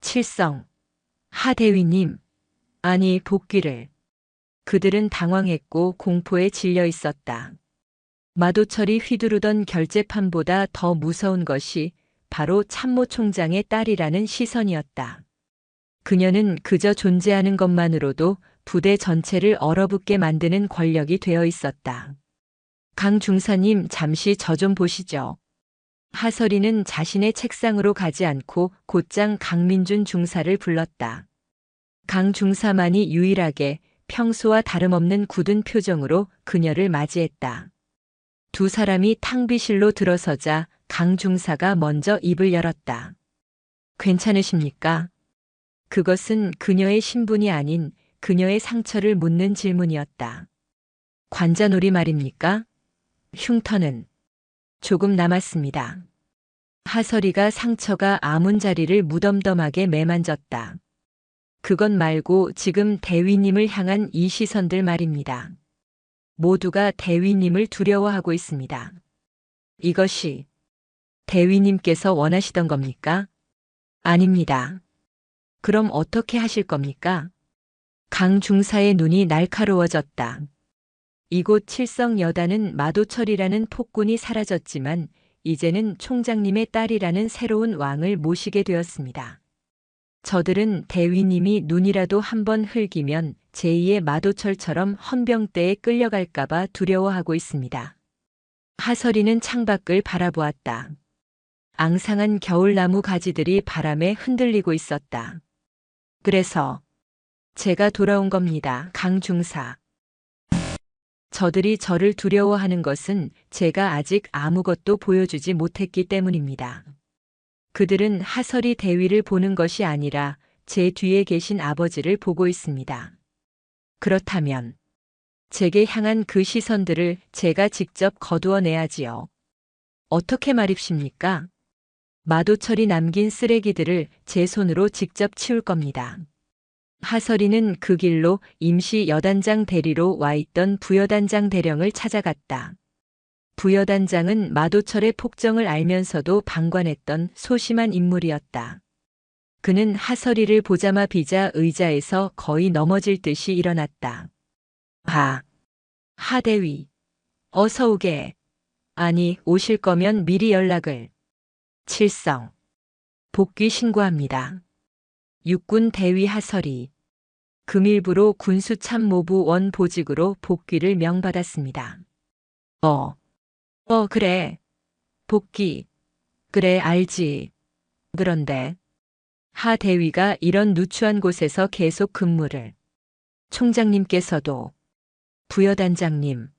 칠성, 하 대위님, 아니 복귀를. 그들은 당황했고 공포에 질려 있었다. 마도철이 휘두르던 결제판보다 더 무서운 것이 바로 참모 총장의 딸이라는 시선이었다. 그녀는 그저 존재하는 것만으로도 부대 전체를 얼어붙게 만드는 권력이 되어 있었다. 강 중사님, 잠시 저 좀 보시죠. 하설이는 자신의 책상으로 가지 않고 곧장 강민준 중사를 불렀다. 강 중사만이 유일하게 평소와 다름없는 굳은 표정으로 그녀를 맞이했다. 두 사람이 탕비실로 들어서자 강 중사가 먼저 입을 열었다. 괜찮으십니까? 그것은 그녀의 신분이 아닌 그녀의 상처를 묻는 질문이었다. 관자놀이 말입니까? 흉터는 조금 남았습니다. 하설이가 상처가 아문 자리를 무덤덤하게 매만졌다. 그것 말고 지금 대위님을 향한 이 시선들 말입니다. 모두가 대위님을 두려워하고 있습니다. 이것이 대위님께서 원하시던 겁니까? 아닙니다. 그럼 어떻게 하실 겁니까? 강 중사의 눈이 날카로워졌다. 이곳 칠성여단은 마도철이라는 폭군이 사라졌지만 이제는 총장님의 딸이라는 새로운 왕을 모시게 되었습니다. 저들은 대위님이 눈이라도 한번 흘기면 제2의 마도철처럼 헌병대에 끌려갈까봐 두려워하고 있습니다. 하설이는 창밖을 바라보았다. 앙상한 겨울나무 가지들이 바람에 흔들리고 있었다. 그래서 제가 돌아온 겁니다, 강 중사. 저들이 저를 두려워하는 것은 제가 아직 아무것도 보여주지 못했기 때문입니다. 그들은 하설이 대위를 보는 것이 아니라 제 뒤에 계신 아버지를 보고 있습니다. 그렇다면 제게 향한 그 시선들을 제가 직접 거두어내야지요. 어떻게 말입십니까? 마도철이 남긴 쓰레기들을 제 손으로 직접 치울 겁니다. 하설이는 그 길로 임시 여단장 대리로 와 있던 부여단장 대령을 찾아갔다. 부여단장은 마도철의 폭정을 알면서도 방관했던 소심한 인물이었다. 그는 하설이를 보자마비자 의자에서 거의 넘어질 듯이 일어났다. 하대위. 어서 오게. 아니, 오실 거면 미리 연락을. 칠성. 복귀 신고합니다. 육군 대위 하설이. 금일부로 군수참모부 원보직으로 복귀를 명받았습니다. 그래. 복귀. 그래, 알지. 그런데 하 대위가 이런 누추한 곳에서 계속 근무를. 총장님께서도. 부여단장님.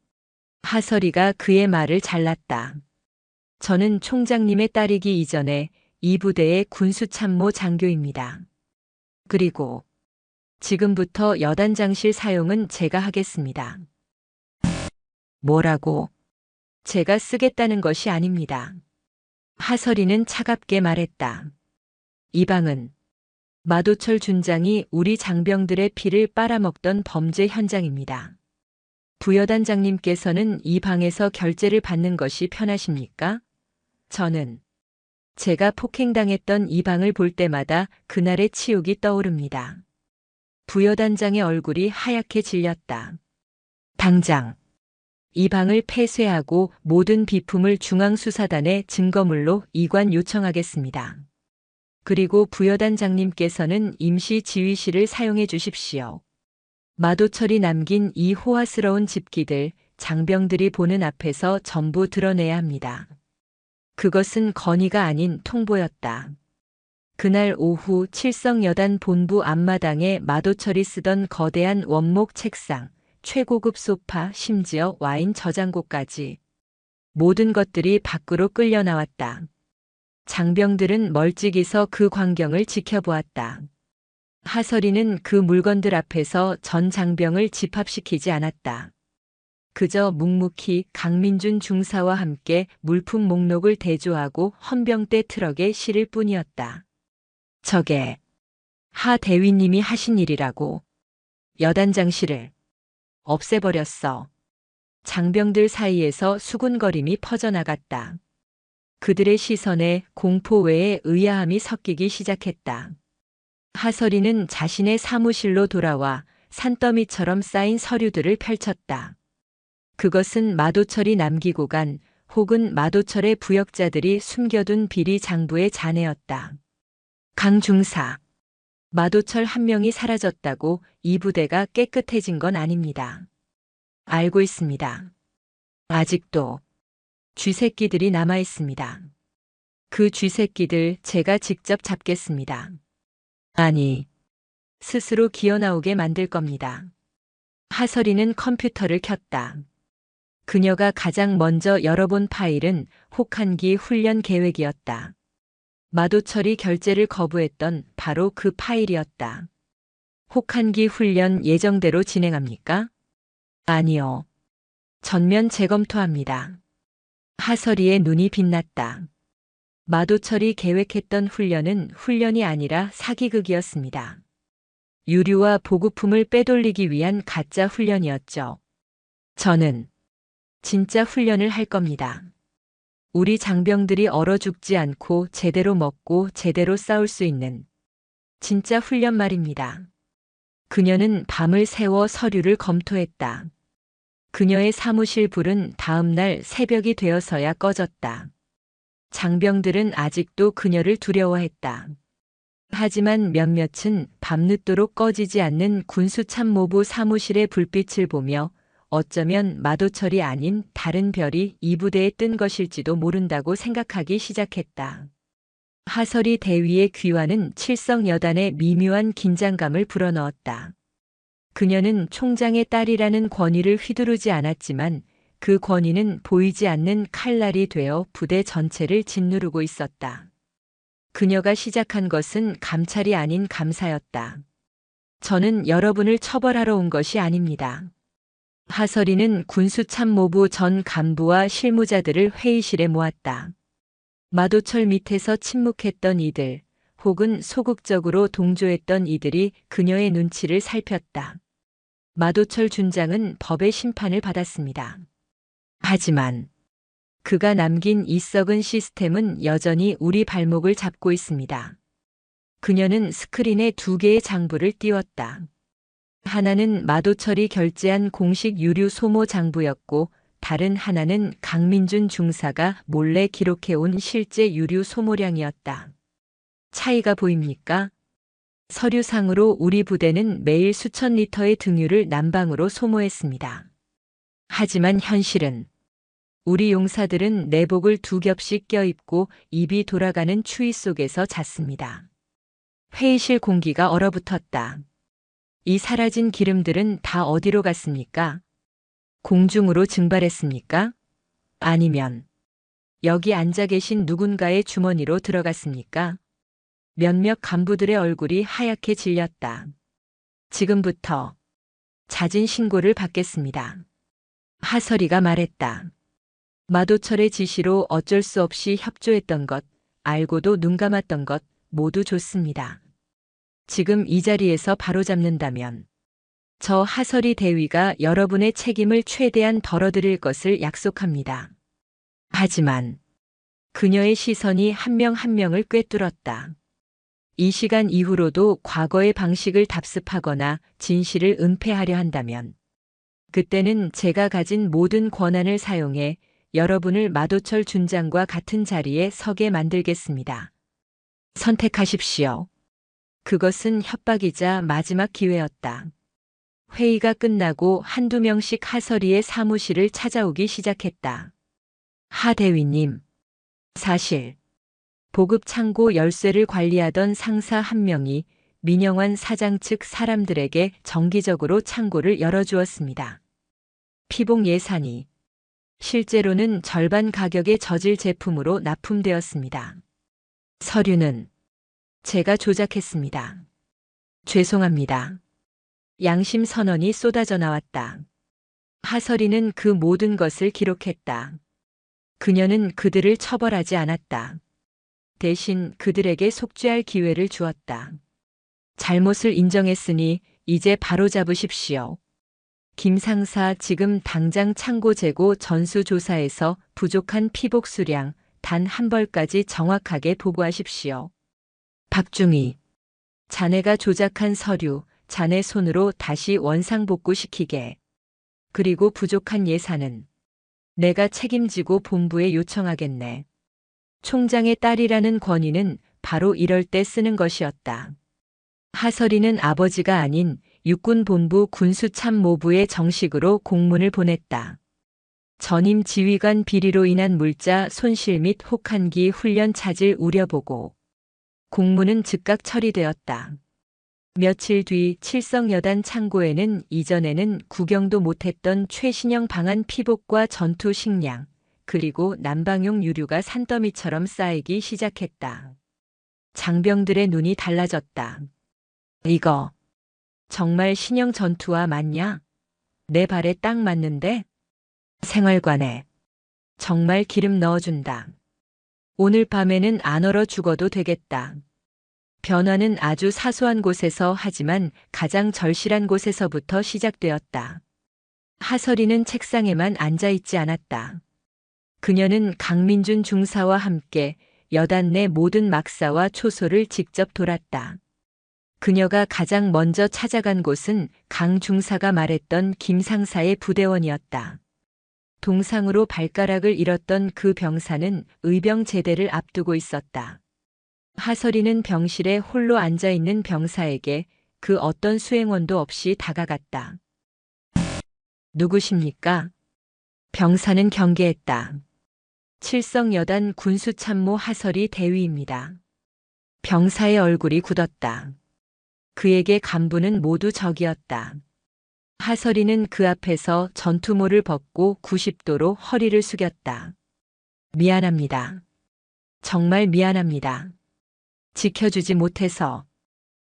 하설이가 그의 말을 잘랐다. 저는 총장님의 딸이기 이전에 이 부대의 군수참모 장교입니다. 그리고 지금부터 여단장실 사용은 제가 하겠습니다. 뭐라고? 제가 쓰겠다는 것이 아닙니다. 하설이는 차갑게 말했다. 이 방은 마도철 준장이 우리 장병들의 피를 빨아먹던 범죄 현장입니다. 부여단장님께서는 이 방에서 결제를 받는 것이 편하십니까? 저는 제가 폭행당했던 이 방을 볼 때마다 그날의 치욕이 떠오릅니다. 부여단장의 얼굴이 하얗게 질렸다. 당장 이 방을 폐쇄하고 모든 비품을 중앙수사단에 증거물로 이관 요청하겠습니다. 그리고 부여단장님께서는 임시 지휘실을 사용해 주십시오. 마도철이 남긴 이 호화스러운 집기들 장병들이 보는 앞에서 전부 드러내야 합니다. 그것은 건의가 아닌 통보였다. 그날 오후 칠성여단 본부 앞마당에 마도철이 쓰던 거대한 원목 책상, 최고급 소파, 심지어 와인 저장고까지 모든 것들이 밖으로 끌려 나왔다. 장병들은 멀찍이서 그 광경을 지켜보았다. 하설이는 그 물건들 앞에서 전 장병을 집합시키지 않았다. 그저 묵묵히 강민준 중사와 함께 물품 목록을 대조하고 헌병대 트럭에 실을 뿐이었다. 저게 하 대위님이 하신 일이라고. 여단장실을 없애버렸어. 장병들 사이에서 수군거림이 퍼져나갔다. 그들의 시선에 공포 외에 의아함이 섞이기 시작했다. 하설이는 자신의 사무실로 돌아와 산더미처럼 쌓인 서류들을 펼쳤다. 그것은 마도철이 남기고 간 혹은 마도철의 부역자들이 숨겨둔 비리 장부의 잔해였다. 강 중사. 마도철 한 명이 사라졌다고 이 부대가 깨끗해진 건 아닙니다. 알고 있습니다. 아직도 쥐새끼들이 남아 있습니다. 그 쥐새끼들 제가 직접 잡겠습니다. 아니, 스스로 기어나오게 만들 겁니다. 하설이는 컴퓨터를 켰다. 그녀가 가장 먼저 열어본 파일은 혹한기 훈련 계획이었다. 마도철이 결제를 거부했던 바로 그 파일이었다. 혹한기 훈련 예정대로 진행합니까? 아니요. 전면 재검토합니다. 하설이의 눈이 빛났다. 마도철이 계획했던 훈련은 훈련이 아니라 사기극이었습니다. 유류와 보급품을 빼돌리기 위한 가짜 훈련이었죠. 저는 진짜 훈련을 할 겁니다. 우리 장병들이 얼어 죽지 않고 제대로 먹고 제대로 싸울 수 있는 진짜 훈련 말입니다. 그녀는 밤을 새워 서류를 검토했다. 그녀의 사무실 불은 다음 날 새벽이 되어서야 꺼졌다. 장병들은 아직도 그녀를 두려워했다. 하지만 몇몇은 밤늦도록 꺼지지 않는 군수참모부 사무실의 불빛을 보며 어쩌면 마도철이 아닌 다른 별이 이 부대에 뜬 것일지도 모른다고 생각하기 시작했다. 하설이 대위의 귀환은 칠성여단의 미묘한 긴장감을 불어넣었다. 그녀는 총장의 딸이라는 권위를 휘두르지 않았지만 그 권위는 보이지 않는 칼날이 되어 부대 전체를 짓누르고 있었다. 그녀가 시작한 것은 감찰이 아닌 감사였다. 저는 여러분을 처벌하러 온 것이 아닙니다. 하설이는 군수참모부 전 간부와 실무자들을 회의실에 모았다. 마도철 밑에서 침묵했던 이들, 혹은 소극적으로 동조했던 이들이 그녀의 눈치를 살폈다. 마도철 준장은 법의 심판을 받았습니다. 하지만 그가 남긴 이 썩은 시스템은 여전히 우리 발목을 잡고 있습니다. 그녀는 스크린에 2개의 장부를 띄웠다. 하나는 마도철이 결제한 공식 유류 소모 장부였고 다른 하나는 강민준 중사가 몰래 기록해온 실제 유류 소모량이었다. 차이가 보입니까? 서류상으로 우리 부대는 매일 수천 리터의 등유를 난방으로 소모했습니다. 하지만 현실은 우리 용사들은 내복을 2겹씩 껴입고 입이 돌아가는 추위 속에서 잤습니다. 회의실 공기가 얼어붙었다. 이 사라진 기름들은 다 어디로 갔습니까? 공중으로 증발했습니까? 아니면 여기 앉아 계신 누군가의 주머니로 들어갔습니까? 몇몇 간부들의 얼굴이 하얗게 질렸다. 지금부터 자진 신고를 받겠습니다. 하설이가 말했다. 마도철의 지시로 어쩔 수 없이 협조했던 것, 알고도 눈 감았던 것 모두 좋습니다. 지금 이 자리에서 바로잡는다면 저 하설이 대위가 여러분의 책임을 최대한 덜어드릴 것을 약속합니다. 하지만 그녀의 시선이 한 명 한 명을 꿰뚫었다. 이 시간 이후로도 과거의 방식을 답습하거나 진실을 은폐하려 한다면 그때는 제가 가진 모든 권한을 사용해 여러분을 마도철 준장과 같은 자리에 서게 만들겠습니다. 선택하십시오. 그것은 협박이자 마지막 기회였다. 회의가 끝나고 한두 명씩 하설이의 사무실을 찾아오기 시작했다. 하 대위님, 사실 보급 창고 열쇠를 관리하던 상사 한 명이 민영환 사장 측 사람들에게 정기적으로 창고를 열어주었습니다. 피복 예산이 실제로는 절반 가격의 저질 제품으로 납품되었습니다. 서류는 제가 조작했습니다. 죄송합니다. 양심 선언이 쏟아져 나왔다. 하설이는 그 모든 것을 기록했다. 그녀는 그들을 처벌하지 않았다. 대신 그들에게 속죄할 기회를 주었다. 잘못을 인정했으니 이제 바로잡으십시오. 김 상사, 지금 당장 창고 재고 전수조사에서 부족한 피복 수량 단 한 벌까지 정확하게 보고하십시오. 박중희, 자네가 조작한 서류, 자네 손으로 다시 원상복구시키게. 그리고 부족한 예산은 내가 책임지고 본부에 요청하겠네. 총장의 딸이라는 권위는 바로 이럴 때 쓰는 것이었다. 하설이는 아버지가 아닌 육군본부 군수참모부에 정식으로 공문을 보냈다. 전임 지휘관 비리로 인한 물자 손실 및 혹한기 훈련 차질 우려보고. 공문은 즉각 처리되었다. 며칠 뒤 칠성여단 창고에는 이전에는 구경도 못했던 최신형 방한 피복과 전투 식량, 그리고 난방용 유류가 산더미처럼 쌓이기 시작했다. 장병들의 눈이 달라졌다. 이거 정말 신형 전투화 맞냐? 내 발에 딱 맞는데? 생활관에 정말 기름 넣어준다. 오늘 밤에는 안 얼어 죽어도 되겠다. 변화는 아주 사소한 곳에서 하지만 가장 절실한 곳에서부터 시작되었다. 하설이는 책상에만 앉아있지 않았다. 그녀는 강민준 중사와 함께 여단 내 모든 막사와 초소를 직접 돌았다. 그녀가 가장 먼저 찾아간 곳은 강 중사가 말했던 김 상사의 부대원이었다. 동상으로 발가락을 잃었던 그 병사는 의병 제대를 앞두고 있었다. 하설이는 병실에 홀로 앉아있는 병사에게 그 어떤 수행원도 없이 다가갔다. 누구십니까? 병사는 경계했다. 칠성여단 군수참모 하설이 대위입니다. 병사의 얼굴이 굳었다. 그에게 간부는 모두 적이었다. 하설이는 그 앞에서 전투모를 벗고 90도로 허리를 숙였다. 미안합니다. 정말 미안합니다. 지켜주지 못해서.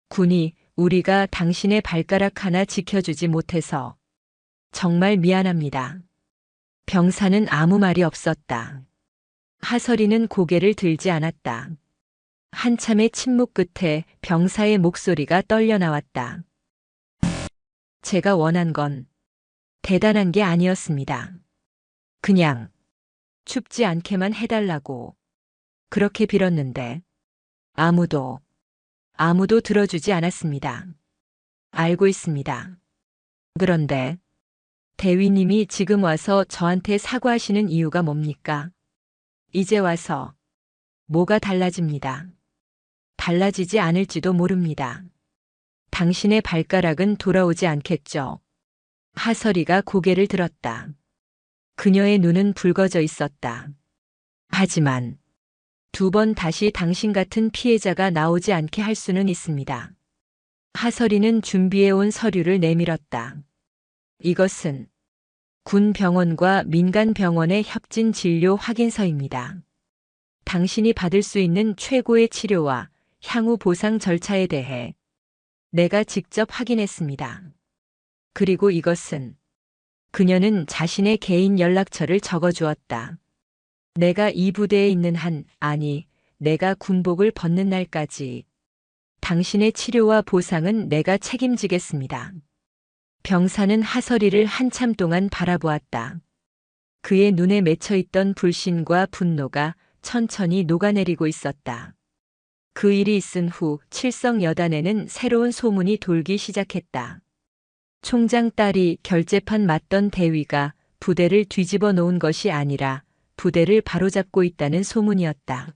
군이 우리가 당신의 발가락 하나 지켜주지 못해서. 정말 미안합니다. 병사는 아무 말이 없었다. 하설이는 고개를 들지 않았다. 한참의 침묵 끝에 병사의 목소리가 떨려 나왔다. 제가 원한 건 대단한 게 아니었습니다. 그냥 춥지 않게만 해달라고 그렇게 빌었는데 아무도 들어주지 않았습니다. 알고 있습니다. 그런데 대위님이 지금 와서 저한테 사과하시는 이유가 뭡니까? 이제 와서 뭐가 달라집니다. 달라지지 않을지도 모릅니다. 당신의 발가락은 돌아오지 않겠죠. 하설이가 고개를 들었다. 그녀의 눈은 붉어져 있었다. 하지만 2번 다시 당신 같은 피해자가 나오지 않게 할 수는 있습니다. 하설이는 준비해온 서류를 내밀었다. 이것은 군 병원과 민간 병원의 협진 진료 확인서입니다. 당신이 받을 수 있는 최고의 치료와 향후 보상 절차에 대해 내가 직접 확인했습니다. 그리고 이것은 그녀는 자신의 개인 연락처를 적어주었다. 내가 이 부대에 있는 내가 군복을 벗는 날까지 당신의 치료와 보상은 내가 책임지겠습니다. 병사는 하설이를 한참 동안 바라보았다. 그의 눈에 맺혀있던 불신과 분노가 천천히 녹아내리고 있었다. 그 일이 있은 후 칠성여단에는 새로운 소문이 돌기 시작했다. 총장 딸이 결재판 맞던 대위가 부대를 뒤집어 놓은 것이 아니라 부대를 바로잡고 있다는 소문이었다.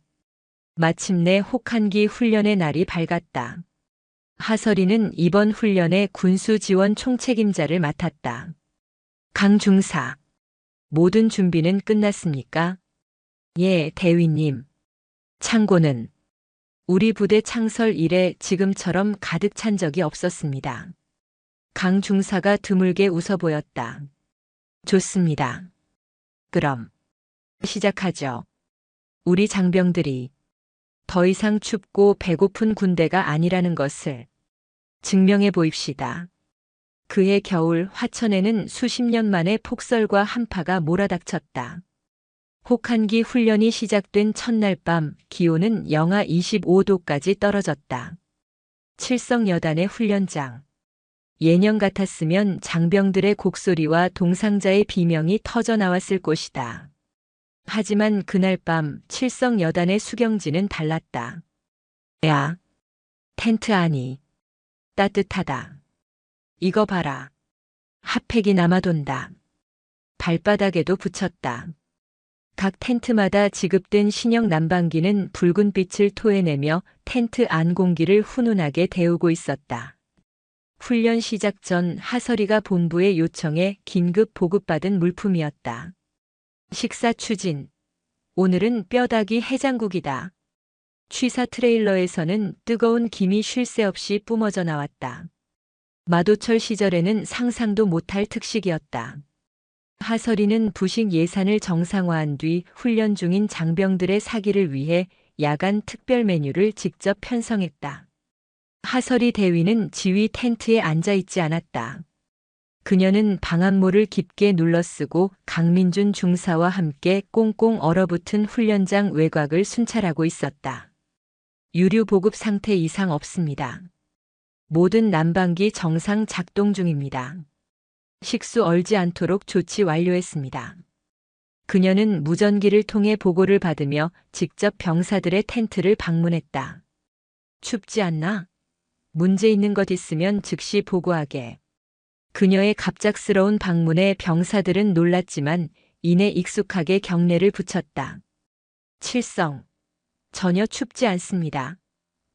마침내 혹한기 훈련의 날이 밝았다. 하설이는 이번 훈련의 군수지원 총책임자를 맡았다. 강 중사, 모든 준비는 끝났습니까? 예, 대위님. 창고는 우리 부대 창설 이래 지금처럼 가득 찬 적이 없었습니다. 강 중사가 드물게 웃어 보였다. 좋습니다. 그럼 시작하죠. 우리 장병들이 더 이상 춥고 배고픈 군대가 아니라는 것을 증명해 보입시다. 그해 겨울 화천에는 수십 년 만에 폭설과 한파가 몰아닥쳤다. 혹한기 훈련이 시작된 첫날 밤 기온은 영하 25도까지 떨어졌다. 칠성여단의 훈련장. 예년 같았으면 장병들의 곡소리와 동상자의 비명이 터져 나왔을 곳이다. 하지만 그날 밤 칠성여단의 수경지는 달랐다. 야, 텐트 안이 따뜻하다. 이거 봐라. 핫팩이 남아돈다. 발바닥에도 붙였다. 각 텐트마다 지급된 신형 난방기는 붉은 빛을 토해내며 텐트 안 공기를 훈훈하게 데우고 있었다. 훈련 시작 전 하설이가 본부의 요청에 긴급 보급받은 물품이었다. 식사 추진. 오늘은 뼈다귀 해장국이다. 취사 트레일러에서는 뜨거운 김이 쉴 새 없이 뿜어져 나왔다. 마도철 시절에는 상상도 못할 특식이었다. 하설이는 부식 예산을 정상화한 뒤 훈련 중인 장병들의 사기를 위해 야간 특별 메뉴를 직접 편성했다. 하설이 대위는 지휘 텐트에 앉아 있지 않았다. 그녀는 방한모를 깊게 눌러쓰고 강민준 중사와 함께 꽁꽁 얼어붙은 훈련장 외곽을 순찰하고 있었다. 유류 보급 상태 이상 없습니다. 모든 난방기 정상 작동 중입니다. 식수 얼지 않도록 조치 완료했습니다. 그녀는 무전기를 통해 보고를 받으며 직접 병사들의 텐트를 방문했다. 춥지 않나? 문제 있는 것 있으면 즉시 보고하게. 그녀의 갑작스러운 방문에 병사들은 놀랐지만 이내 익숙하게 경례를 붙였다. 칠성. 전혀 춥지 않습니다.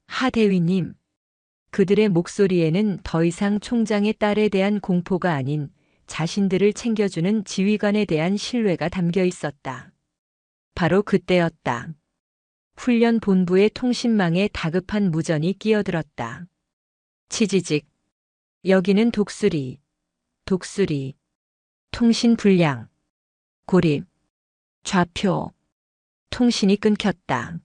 하 대위님. 그들의 목소리에는 더 이상 총장의 딸에 대한 공포가 아닌 자신들을 챙겨주는 지휘관에 대한 신뢰가 담겨 있었다. 바로 그때였다. 훈련 본부의 통신망에 다급한 무전이 끼어들었다. 치지직. 여기는 독수리. 독수리. 통신 불량. 고립. 좌표. 통신이 끊겼다.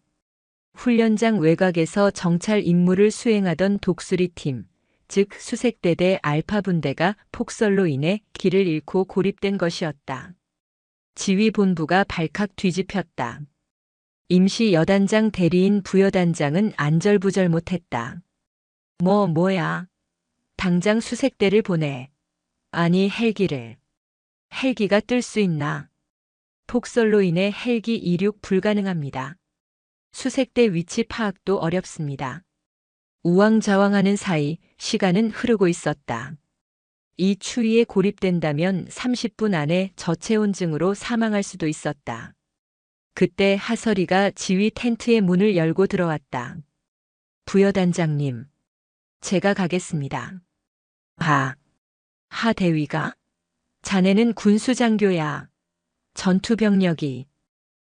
훈련장 외곽에서 정찰 임무를 수행하던 독수리팀, 즉 수색대대 알파 분대가 폭설로 인해 길을 잃고 고립된 것이었다. 지휘본부가 발칵 뒤집혔다. 임시 여단장 대리인 부여단장은 안절부절 못했다. 뭐야. 당장 수색대를 보내. 아니 헬기를. 헬기가 뜰 수 있나? 폭설로 인해 헬기 이륙 불가능합니다. 수색대 위치 파악도 어렵습니다. 우왕좌왕하는 사이 시간은 흐르고 있었다. 이 추위에 고립된다면 30분 안에 저체온증으로 사망할 수도 있었다. 그때 하설이가 지휘 텐트의 문을 열고 들어왔다. 부여단장님, 제가 가겠습니다. 하 대위가? 자네는 군수장교야. 전투병력이.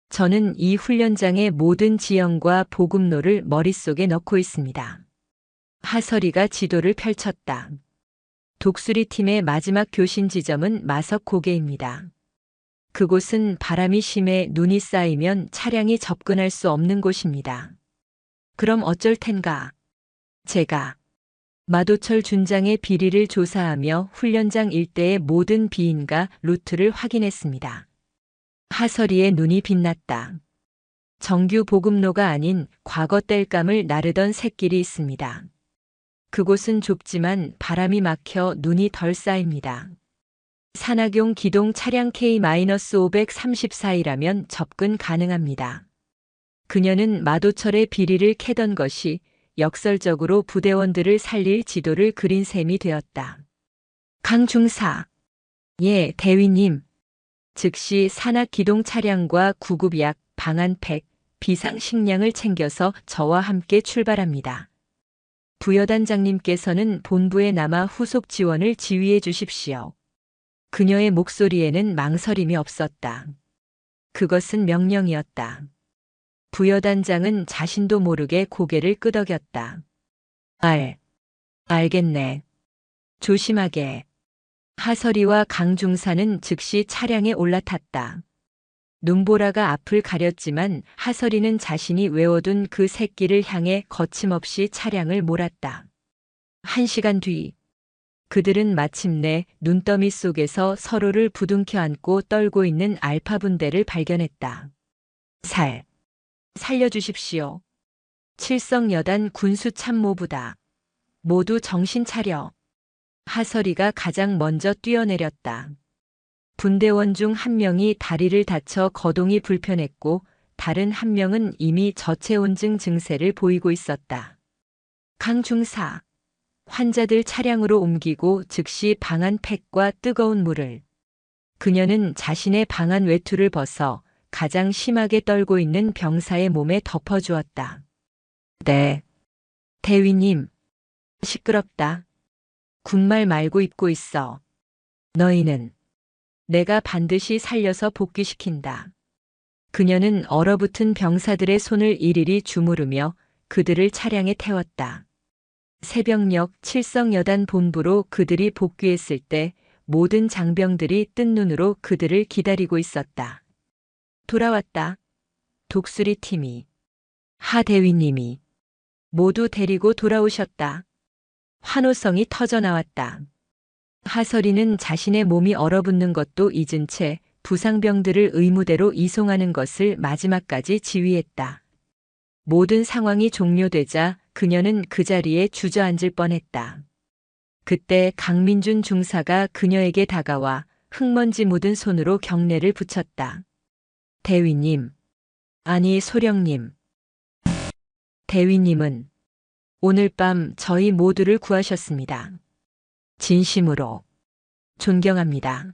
저는 이 훈련장의 모든 지형과 보급로를 머릿속에 넣고 있습니다. 하설이가 지도를 펼쳤다. 독수리 팀의 마지막 교신 지점은 마석 고개입니다. 그곳은 바람이 심해 눈이 쌓이면 차량이 접근할 수 없는 곳입니다. 그럼 어쩔 텐가? 제가 마도철 준장의 비리를 조사하며 훈련장 일대의 모든 비인가 루트를 확인했습니다. 하설이의 눈이 빛났다. 정규 보급로가 아닌 과거 땔감을 나르던 샛길이 있습니다. 그곳은 좁지만 바람이 막혀 눈이 덜 쌓입니다. 산악용 기동 차량 K-534이라면 접근 가능합니다. 그녀는 마도철의 비리를 캐던 것이 역설적으로 부대원들을 살릴 지도를 그린 셈이 되었다. 강중사. 예, 대위님. 즉시 산악 기동 차량과 구급약, 방한팩, 비상식량을 챙겨서 저와 함께 출발합니다. 부여단장님께서는 본부에 남아 후속 지원을 지휘해 주십시오. 그녀의 목소리에는 망설임이 없었다. 그것은 명령이었다. 부여단장은 자신도 모르게 고개를 끄덕였다. 알겠네. 조심하게. 하설이와 강중사는 즉시 차량에 올라탔다. 눈보라가 앞을 가렸지만 하설이는 자신이 외워둔 그 새길을 향해 거침없이 차량을 몰았다. 1시간 뒤, 그들은 마침내 눈더미 속에서 서로를 부둥켜 안고 떨고 있는 알파 분대를 발견했다. 살려주십시오. 칠성여단 군수참모부다. 모두 정신 차려. 하설이가 가장 먼저 뛰어내렸다. 분대원 중 한 명이 다리를 다쳐 거동이 불편했고 다른 한 명은 이미 저체온증 증세를 보이고 있었다. 강중사. 환자들 차량으로 옮기고 즉시 방안 팩과 뜨거운 물을. 그녀는 자신의 방안 외투를 벗어 가장 심하게 떨고 있는 병사의 몸에 덮어주었다. 네. 대위님. 시끄럽다. 군말 말고 입고 있어. 너희는 내가 반드시 살려서 복귀시킨다. 그녀는 얼어붙은 병사들의 손을 일일이 주무르며 그들을 차량에 태웠다. 새벽녘 칠성여단 본부로 그들이 복귀했을 때 모든 장병들이 뜬 눈으로 그들을 기다리고 있었다. 돌아왔다. 독수리 팀이. 하 대위님이. 모두 데리고 돌아오셨다. 환호성이 터져 나왔다. 하설이는 자신의 몸이 얼어붙는 것도 잊은 채 부상병들을 의무대로 이송하는 것을 마지막까지 지휘했다. 모든 상황이 종료되자 그녀는 그 자리에 주저앉을 뻔했다. 그때 강민준 중사가 그녀에게 다가와 흙먼지 묻은 손으로 경례를 붙였다. 대위님. 아니 소령님. 대위님은 오늘 밤 저희 모두를 구하셨습니다. 진심으로 존경합니다.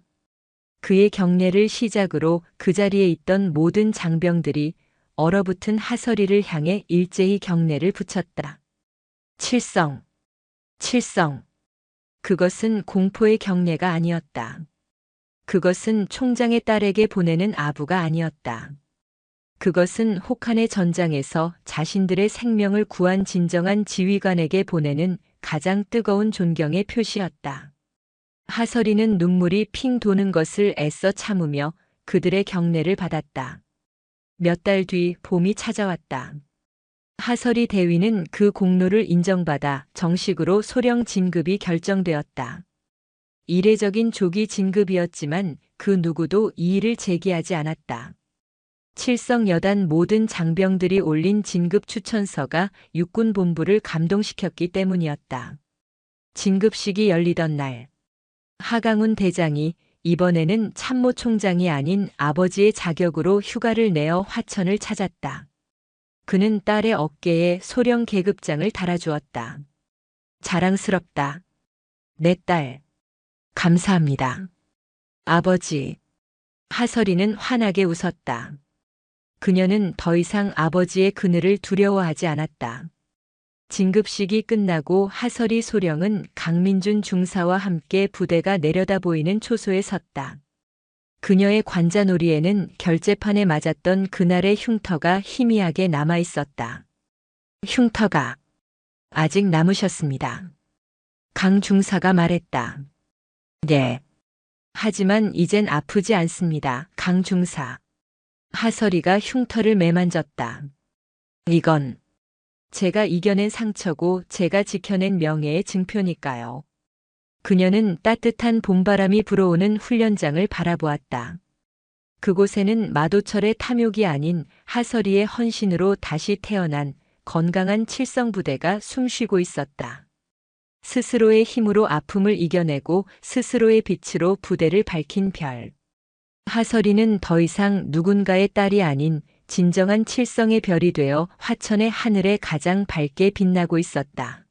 그의 경례를 시작으로 그 자리에 있던 모든 장병들이 얼어붙은 하설이를 향해 일제히 경례를 붙였다. 칠성. 칠성. 그것은 공포의 경례가 아니었다. 그것은 총장의 딸에게 보내는 아부가 아니었다. 그것은 혹한의 전장에서 자신들의 생명을 구한 진정한 지휘관에게 보내는 가장 뜨거운 존경의 표시였다. 하설이는 눈물이 핑 도는 것을 애써 참으며 그들의 경례를 받았다. 몇 달 뒤 봄이 찾아왔다. 하설이 대위는 그 공로를 인정받아 정식으로 소령 진급이 결정되었다. 이례적인 조기 진급이었지만 그 누구도 이의를 제기하지 않았다. 칠성여단 모든 장병들이 올린 진급 추천서가 육군본부를 감동시켰기 때문이었다. 진급식이 열리던 날, 하강훈 대장이 이번에는 참모총장이 아닌 아버지의 자격으로 휴가를 내어 화천을 찾았다. 그는 딸의 어깨에 소령 계급장을 달아주었다. 자랑스럽다. 내 딸. 감사합니다. 아버지. 하설이는 환하게 웃었다. 그녀는 더 이상 아버지의 그늘을 두려워하지 않았다. 진급식이 끝나고 하설이 소령은 강민준 중사와 함께 부대가 내려다 보이는 초소에 섰다. 그녀의 관자놀이에는 결재판에 맞았던 그날의 흉터가 희미하게 남아 있었다. 흉터가 아직 남으셨습니다. 강 중사가 말했다. 네. 하지만 이젠 아프지 않습니다. 강 중사. 하설이가 흉터를 매만졌다. 이건 제가 이겨낸 상처고 제가 지켜낸 명예의 증표니까요. 그녀는 따뜻한 봄바람이 불어오는 훈련장을 바라보았다. 그곳에는 마도철의 탐욕이 아닌 하설이의 헌신으로 다시 태어난 건강한 칠성부대가 숨쉬고 있었다. 스스로의 힘으로 아픔을 이겨내고 스스로의 빛으로 부대를 밝힌 별. 하설이는 더 이상 누군가의 딸이 아닌 진정한 칠성의 별이 되어 화천의 하늘에 가장 밝게 빛나고 있었다.